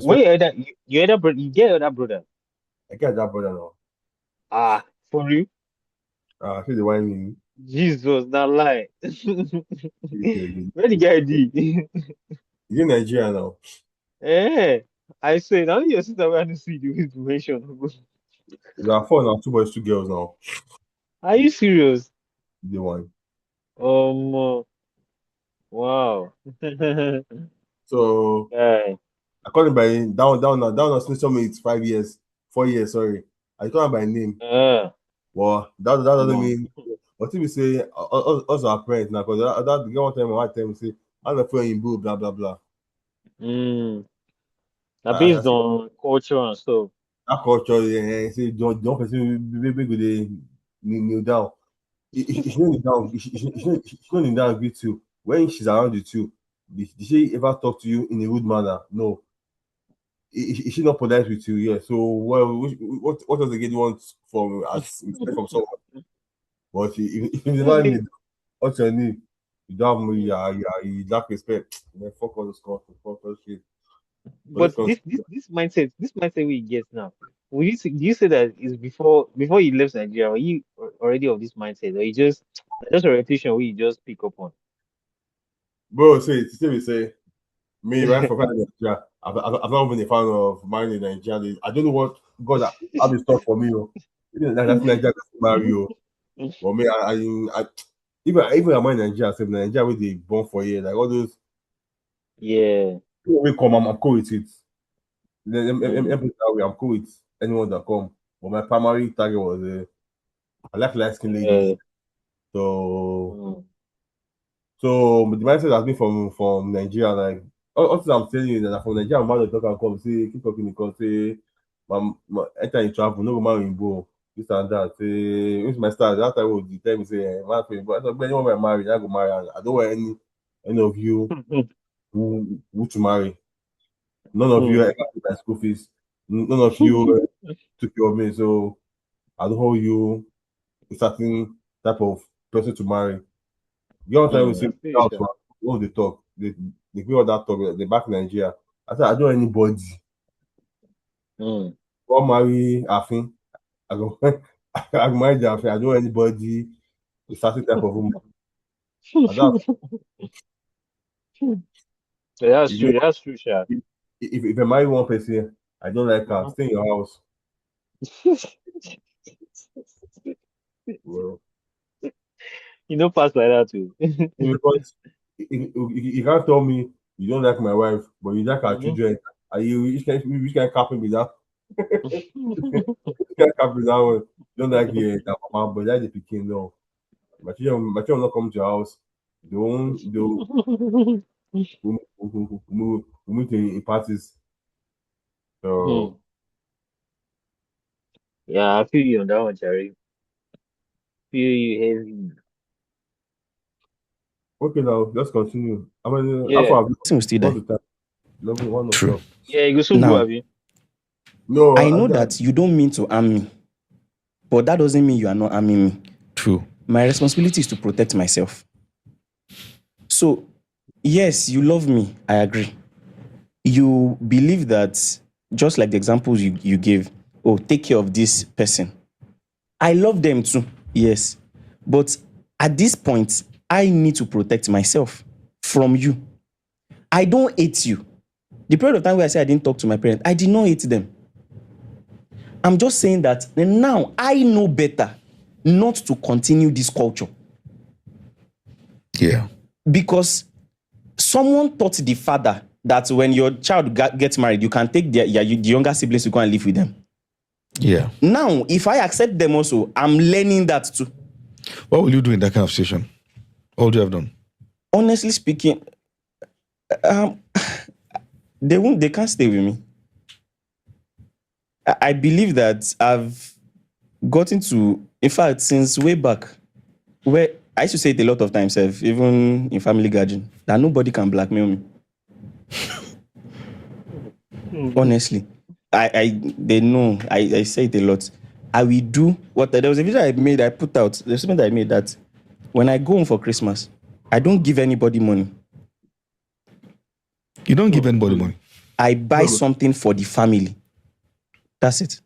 when disrespect. you elder brother, you get elder brother. I get that brother now. Ah, for real? I see the wine me. Jesus, not lie. He's Where the guy did? in Nigeria now. Eh, I say now your sister want to see the information. There are 4 now, 2 boys, 2 girls now. Are you serious? The one. Wow. So Guy. I call him by down since some it's 5 years, 4 years, sorry. I call him by name. Well, that doesn't mean what if we say us our parents now, because that the one time I tell me say I'm not friend in boo, blah blah blah. Now I based say on culture and stuff. that culture, say don't person maybe they kneel down. She don't kneel down. She don't kneel down with you when she's around you too. Did she ever talk to you in a rude manner? No. Is she not polite with you? Yeah. So what does the kid want from as respect from someone? But if you never need what's your name, you don't have money, you lack respect. Man, fuck all this stuff, fuck all this shit. But let's But continue. this mindset we get now. Do you say that is before you left Nigeria? Were you already of this mindset, or you just a repetition where you just pick up on? Bro, say me right for Nigeria. I've not been a fan of marrying in Nigeria. I don't know what God have in store for me. Even that's Nigeria marry you. But me, I even I'm in Nigeria, say Nigeria where they born for years, like all those Yeah. people will come, I'm cool with it. Let Mm. put it that way, I'm cool with anyone that come. But my primary target was I like light skinned ladies. Yeah. So Mm. so the mindset has been from Nigeria. Like also I'm telling you that from Nigeria, man, talk and come say keep talking because say enter in travel, no go man in bo this and that. Say which my style that time would tell me say man, but I said anyone I marry, I go marry. And I don't want any of you who to marry. None of you ever paid my school fees. None of you took care of me. So I don't hold you a certain type of person to marry. You know what I'm I saying? feel That's sure. what they talk. They give all that talk. They back in Nigeria. I said I don't want anybody. Mm. Go marry Afin. I go I go marry the Afin. I don't want anybody a certain type of woman. And that Yeah, that's if you true. That's true, Sha. if I marry one person, I don't like her. Mhm. Stay in your house. Well, You know, pass like that too. because you can't tell me you don't like my wife, but you like her Mhm. children. Are you which kind of couple with that? Which kind of couple with that one? You don't like the mama, but like the pikin no. My children will not come to your house. We meet in parties. Hmm. So Yeah, I feel you on that one, Jerry. Feel you heavy. okay now, let's continue. I mean how Yeah. far Still what's there. the time? 11 True. o'clock. Yeah, you go soon go, Now, Abby. No, I know that you don't mean to harm me, but that doesn't mean you are not harming me. True. My responsibility is to protect myself. So, yes, you love me. I agree. You believe that, just like the examples you gave, oh, take care of this person. I love them too, yes. But at this point, I need to protect myself from you. I don't hate you. The period of time where I say I didn't talk to my parents, I did not hate them. I'm just saying that now I know better not to continue this culture. Yeah. Because someone taught the father that when your child gets married, you can take the younger siblings to go and live with them. Yeah. Now, if I accept them also, I'm learning that too. What will you do in that kind of situation? What would you have done? Honestly speaking, They can't stay with me. I believe that I've gotten to, in fact, since way back, where I used to say it a lot of times, even in family gathering, that nobody can blackmail me. Honestly, they know. I say it a lot. I will do what there was a video I made. I put out. There's something that I made that when I go home for Christmas, I don't give anybody money. You don't give anybody money. I buy something for the family. That's it.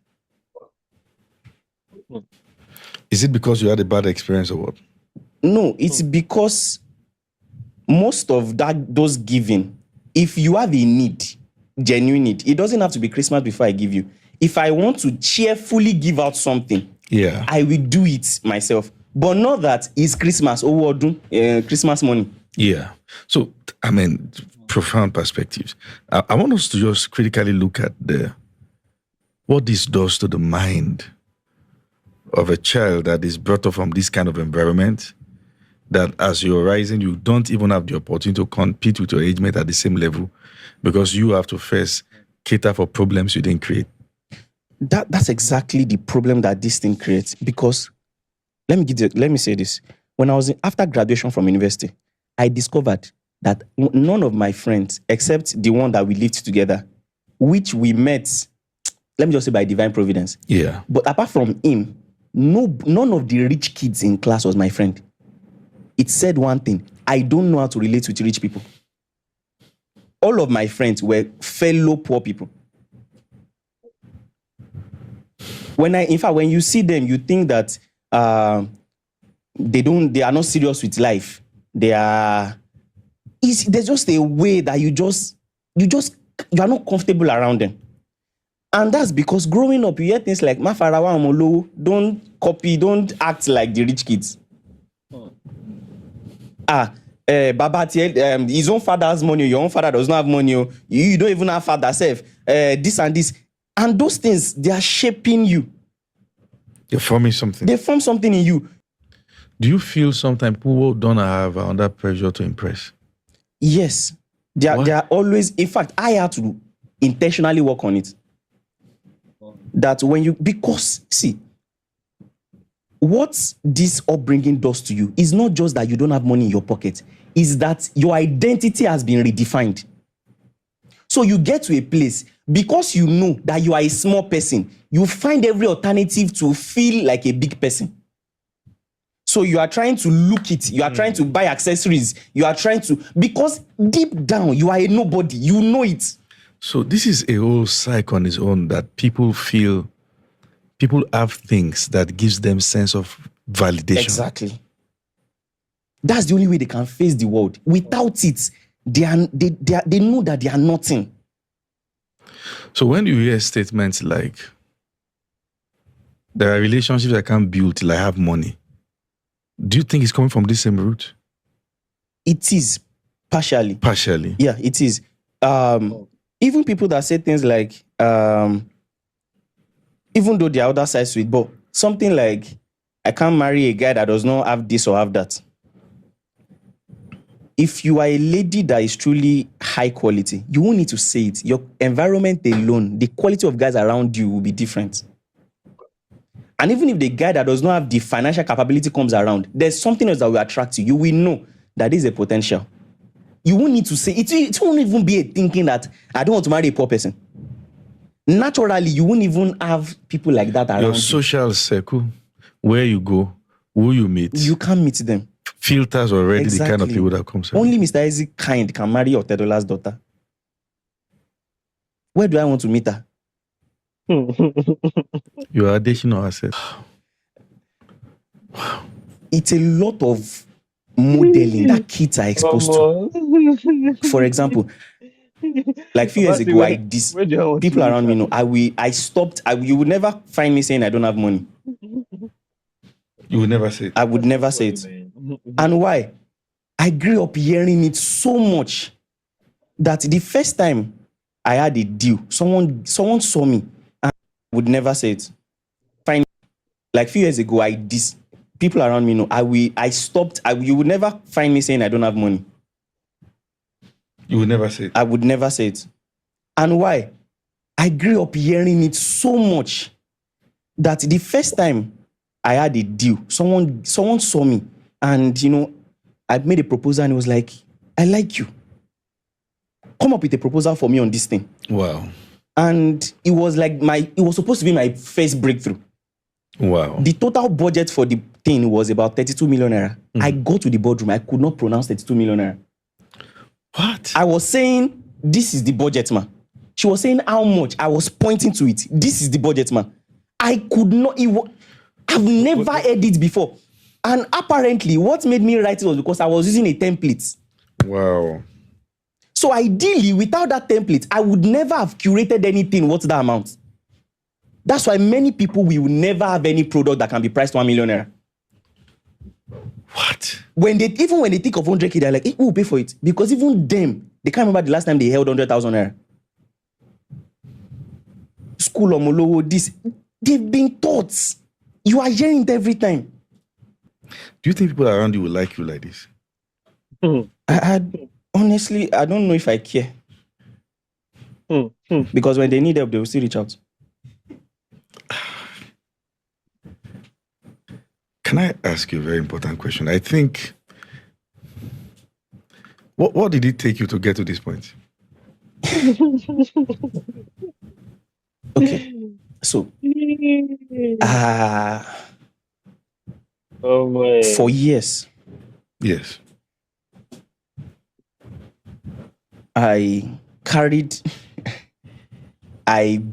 Is it because you had a bad experience or what? No, it's because most of those giving, if you have a need, genuine need, it doesn't have to be Christmas before I give you. If I want to cheerfully give out something, I will do it myself. But not that it's Christmas or Christmas money. Yeah. So, I mean, profound perspectives. I want us to just critically look at what this does to the mind of a child that is brought up from this kind of environment, that as you're rising, you don't even have the opportunity to compete with your age mate at the same level because you have to first cater for problems you didn't create. That's exactly the problem that this thing creates. Because let me say this. When I was after graduation from university, I discovered that none of my friends, except the one that we lived together, which we met, let me just say by divine providence. Yeah. But apart from him, none of the rich kids in class was my friend. It said one thing: I don't know how to relate with rich people. All of my friends were fellow poor people. When you see them, you think that they are not serious with life. There's just a way that you are not comfortable around them. And that's because growing up, you hear things like Mafarawa Amolo, don't copy, don't act like the rich kids. Baba, his own father has money, your own father does not have money, you don't even have father self, this and this. And those things, they are shaping you. They're forming something. They form something in you. Do you feel sometimes people don't have under pressure to impress? Yes. They are always, in fact, I had to intentionally work on it. That because see, what this upbringing does to you is not just that you don't have money in your pocket, is that your identity has been redefined. So you get to a place, because you know that you are a small person, you find every alternative to feel like a big person. So you are trying to look it, you are trying to buy accessories, you are trying to, because deep down you are a nobody, you know it. So this is a whole cycle on its own, that people have things that gives them sense of validation. Exactly. That's the only way they can face the world. Without it, they know that they are nothing. So when you hear statements like, there are relationships I can't build till I have money, do you think it's coming from the same root? It is, partially. Partially? Yeah, it is. Even people that say things like, even though the other side sweet, but something like, I can't marry a guy that does not have this or have that. If you are a lady that is truly high quality, you won't need to say it. Your environment alone, the quality of guys around you will be different. And even if the guy that does not have the financial capability comes around, there's something else that will attract you. You will know that is a potential. You won't need to say it. It won't even be a thinking that I don't want to marry a poor person. Naturally, you won't even have people like that around. Your social circle, where you go, who you meet, you can't meet them. Filters already the kind of people that comes around. Only Mr. Isaac Kind can marry Otedola's daughter. Where do I want to meet her? You are additional assets. It's a lot of modeling that kids are exposed to. For example, like a few years ago, people around me know. I stopped. You would never find me saying I don't have money. You would never say it. I would never say it. And why? I grew up hearing it so much that the first time I had a deal, someone saw me and I would never say it. Like a few years ago, people around me know. I stopped. You would never find me saying I don't have money. You would never say it. I would never say it. And why? I grew up hearing it so much that the first time I had a deal, someone saw me and, I made a proposal and it was like, I like you. Come up with a proposal for me on this thing. Wow. And it was like it was supposed to be my first breakthrough. Wow. The total budget for the thing was about 32 million naira. I got to the boardroom. I could not pronounce 32 million naira. What? I was saying, this is the budget, man. She was saying how much. I was pointing to it. This is the budget, man. I could not. I've never heard it before. And apparently, what made me write it was because I was using a template. Wow. So ideally, without that template, I would never have curated anything worth that amount. That's why many people will never have any product that can be priced 1 million naira. What? Even when they think of 100K, they're like, hey, who will pay for it? Because even them, they can't remember the last time they held 100,000 naira. School Omolowo, this, they've been taught. You are hearing it every time. Do you think people around you will like you like this? Honestly, I don't know if I care. Because when they need help, they will still reach out. Can I ask you a very important question? I think, what did it take you to get to this point? Okay. So, oh my. for years, Yes. I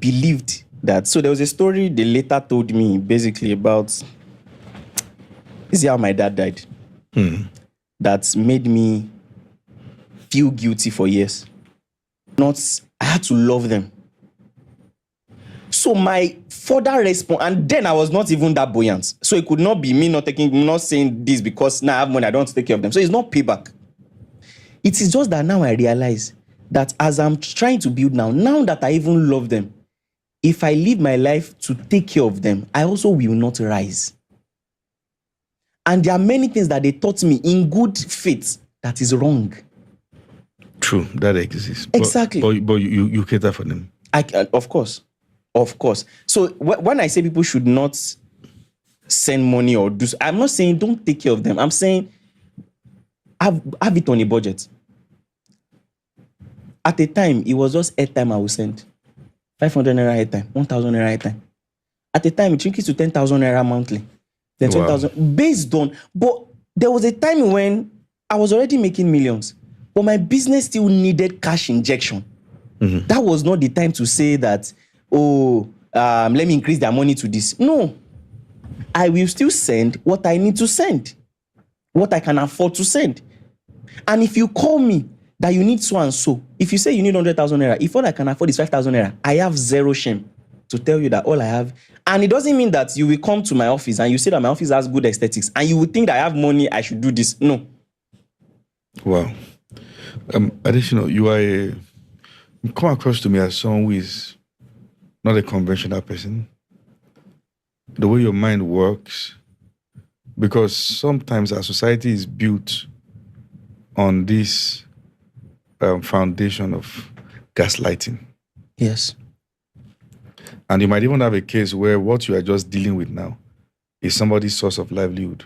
believed that. So there was a story they later told me basically about, this is how my dad died. That made me feel guilty for years. I had to love them. So my further response, and then I was not even that buoyant. So it could not be me not saying this because now I have money, I don't want to take care of them. So it's not payback. It is just that now I realize that as I'm trying to build now that I even love them, if I live my life to take care of them, I also will not rise. And there are many things that they taught me in good faith that is wrong. True, that exists. Exactly. But you cater for them. Of course. So when I say people should not send money or do, I'm not saying don't take care of them. I'm saying have it on a budget. At a time, it was just airtime I would send. 500 naira airtime, 1,000 naira airtime. At a time, it increased to 10,000 naira monthly. Then 20,000 based on. But there was a time when I was already making millions, but my business still needed cash injection. That was not the time to say that, let me increase their money to this. No. I will still send what I need to send, what I can afford to send. And if you call me that you need so and so, if you say you need 100,000 naira, if all I can afford is 5,000 naira, I have zero shame to tell you that all I have. And it doesn't mean that you will come to my office and you say that my office has good aesthetics and you would think that I have money, I should do this. No. Wow. Adesina, you come across to me as someone who is not a conventional person. The way your mind works, because sometimes our society is built on this foundation of gaslighting. Yes. And you might even have a case where what you are just dealing with now is somebody's source of livelihood.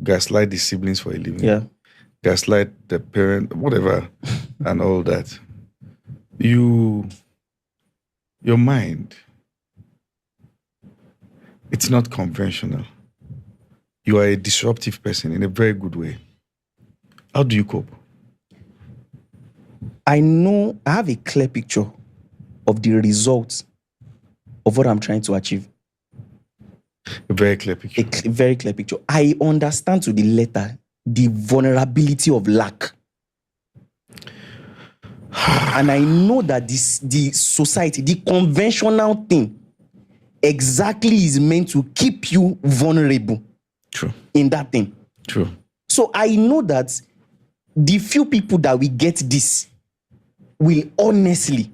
Gaslight the siblings for a living. Yeah. Gaslight the parent, whatever, and all that. Your mind, it's not conventional. You are a disruptive person in a very good way. How do you cope? I know I have a clear picture of the results of what I'm trying to achieve. A very clear picture. A very clear picture. I understand to the letter the vulnerability of lack. And I know that the society, the conventional thing, exactly is meant to keep you vulnerable. True. In that thing. True. So I know that the few people that will get this will honestly.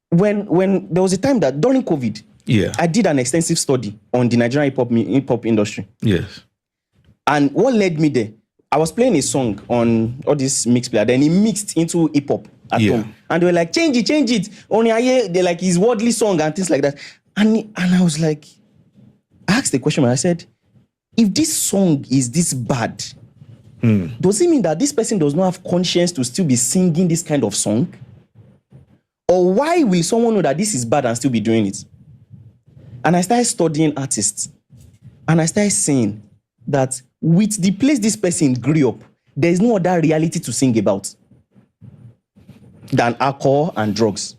When there was a time that during COVID, I did an extensive study on the Nigerian hip hop industry. Yes. And what led me there? I was playing a song on all this mix player, then it mixed into hip hop. at home. And they were like, change it. Only I hear they like his worldly song and things like that. And I was like, I asked the question, and I said, if this song is this bad, does it mean that this person does not have conscience to still be singing this kind of song? Or why will someone know that this is bad and still be doing it? And I started studying artists. And I started saying that with the place this person grew up, there is no other reality to sing about than alcohol and drugs.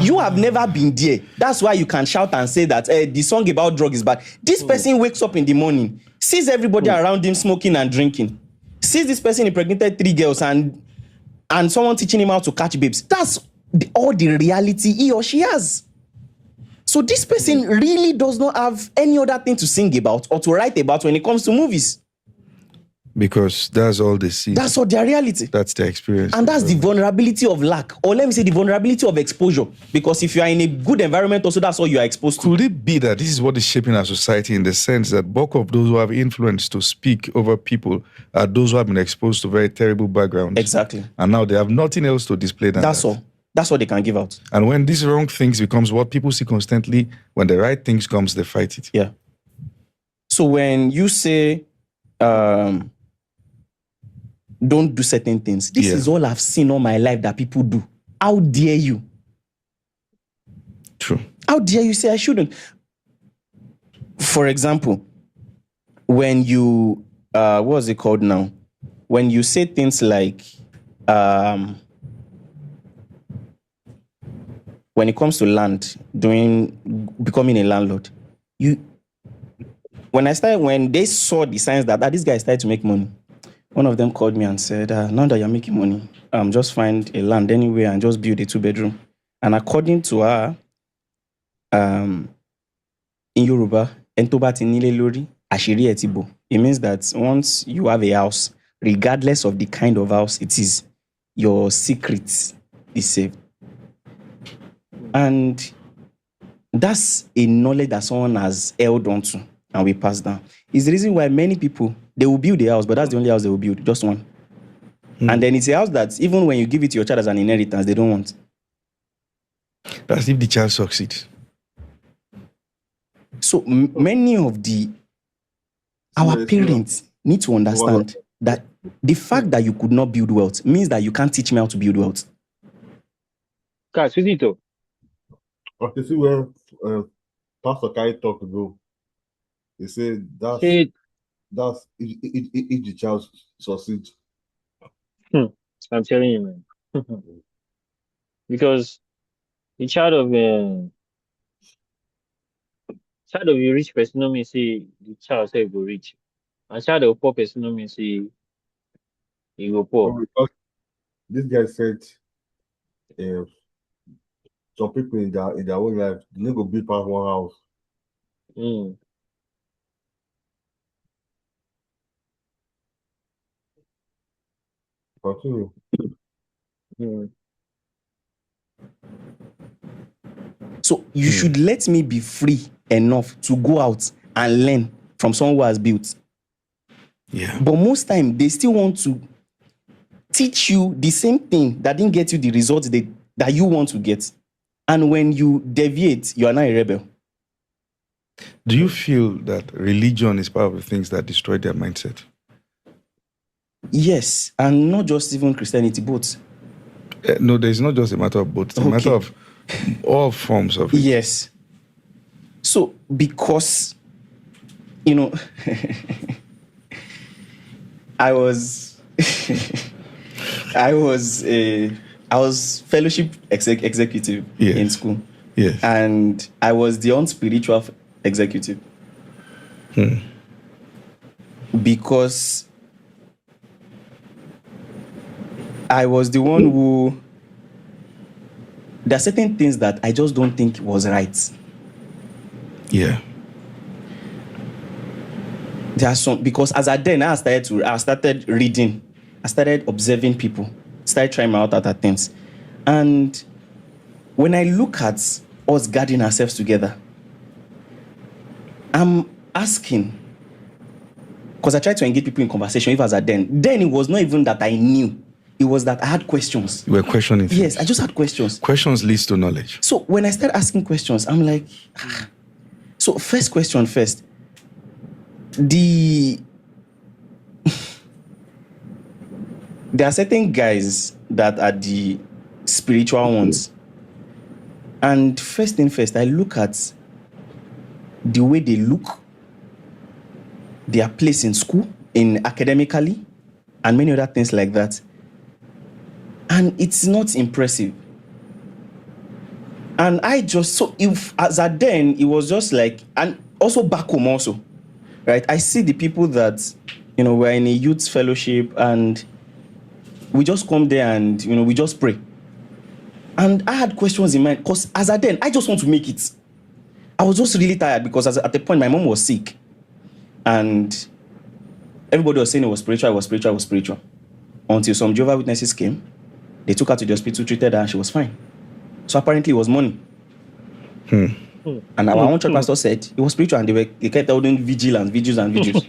You have never been there. That's why you can shout and say that the song about drugs is bad. This person wakes up in the morning, sees everybody around him smoking and drinking, sees this person impregnated 3 girls and someone teaching him how to catch babes. That's all the reality he or she has. So this person really does not have any other thing to sing about or to write about when it comes to movies. Because that's all they see. That's all their reality. That's their experience. And that's the vulnerability of lack. Or let me say the vulnerability of exposure. Because if you are in a good environment also, that's all you are exposed to. Could it be that this is what is shaping our society in the sense that bulk of those who have influence to speak over people are those who have been exposed to very terrible backgrounds? Exactly. And now they have nothing else to display than that's that. all. That's what they can give out. And when these wrong things becomes what people see constantly, when the right things comes, they fight it. Yeah. So when you say, don't do certain things, this is all I've seen all my life that people do. How dare you? True. How dare you say I shouldn't? For example, when you, what was it called now? When you say things like, when it comes to land, becoming a landlord, when they saw the signs that this guy started to make money, one of them called me and said, now that you're making money, just find a land anywhere and just build a 2-bedroom. And according to her, in Yoruba, entoba ti nile lori, ashiri etibo. It means that once you have a house, regardless of the kind of house it is, your secret is saved. And that's a knowledge that someone has held on to and we pass down. It's the reason why many people, they will build a house, but that's the only house they will build, just one. And then it's a house that even when you give it to your child as an inheritance, they don't want. That's if the child succeeds. So many of our parents need to understand that the fact that you could not build wealth means that you can't teach me how to build wealth. Guys, who's it? Okay, see where Pastor Kai talked ago. He said that's if the child succeeds. I'm telling you, man. Because the child of a rich person no mean say the child say go rich. And child of a poor person no mean say he go poor. This guy said some people in their own life, they need to build past one house. Continue. So you should let me be free enough to go out and learn from someone who has built. Yeah. But most time they still want to teach you the same thing that didn't get you the results that you want to get. And when you deviate, you are now a rebel. Do you feel that religion is part of the things that destroy their mindset? Yes, and not just even Christianity, both. No, there's not just a matter of both. It's a matter of all forms of it. Yes. So, because, I was fellowship executive in school. Yes. And I was the unspiritual executive. Because I was the one who, there are certain things that I just don't think was right. Yeah. There are some, because as I started reading, I started observing people, started trying out other things. And when I look at us gathering ourselves together, I'm asking, because I tried to engage people in conversation, if I was then it was not even that I knew. it was that I had questions. You were questioning things. Yes, I just had questions. Questions leads to knowledge. So when I started asking questions, I'm like, So first question first. There are certain guys that are the spiritual ones. And first thing first, I look at the way they look, their place in school, in academically, and many other things like that. And it's not impressive. And I just, so if, as at then, it was just like, and also back home also, right? I see the people that, we're in a youth fellowship and we just come there and, we just pray. And I had questions in mind because as at then, I just want to make it. I was just really tired because at the point, my mom was sick. And everybody was saying it was spiritual. Until some Jehovah's Witnesses came. They took her to the hospital, treated her, and she was fine. So apparently it was money. And our own church pastor said it was spiritual, and they kept holding vigils.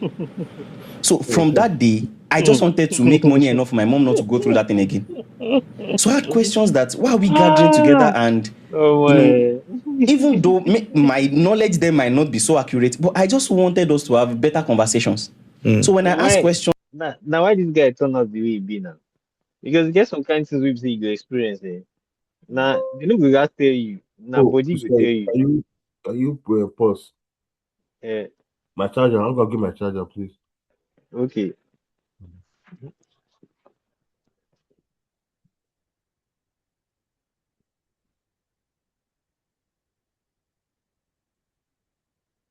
So from that day, I just wanted to make money enough for my mom not to go through that thing again. So I had questions that, why are we gathering together? And even though my knowledge there might not be so accurate, but I just wanted us to have better conversations. So when I ask questions... Now why this guy turned out the way he be now? Because get some kind of things we see you experience there. Now, they no go tell you. Now, body will tell you. Can you pause? Yeah. My charger. I'm gonna get my charger, please. Okay.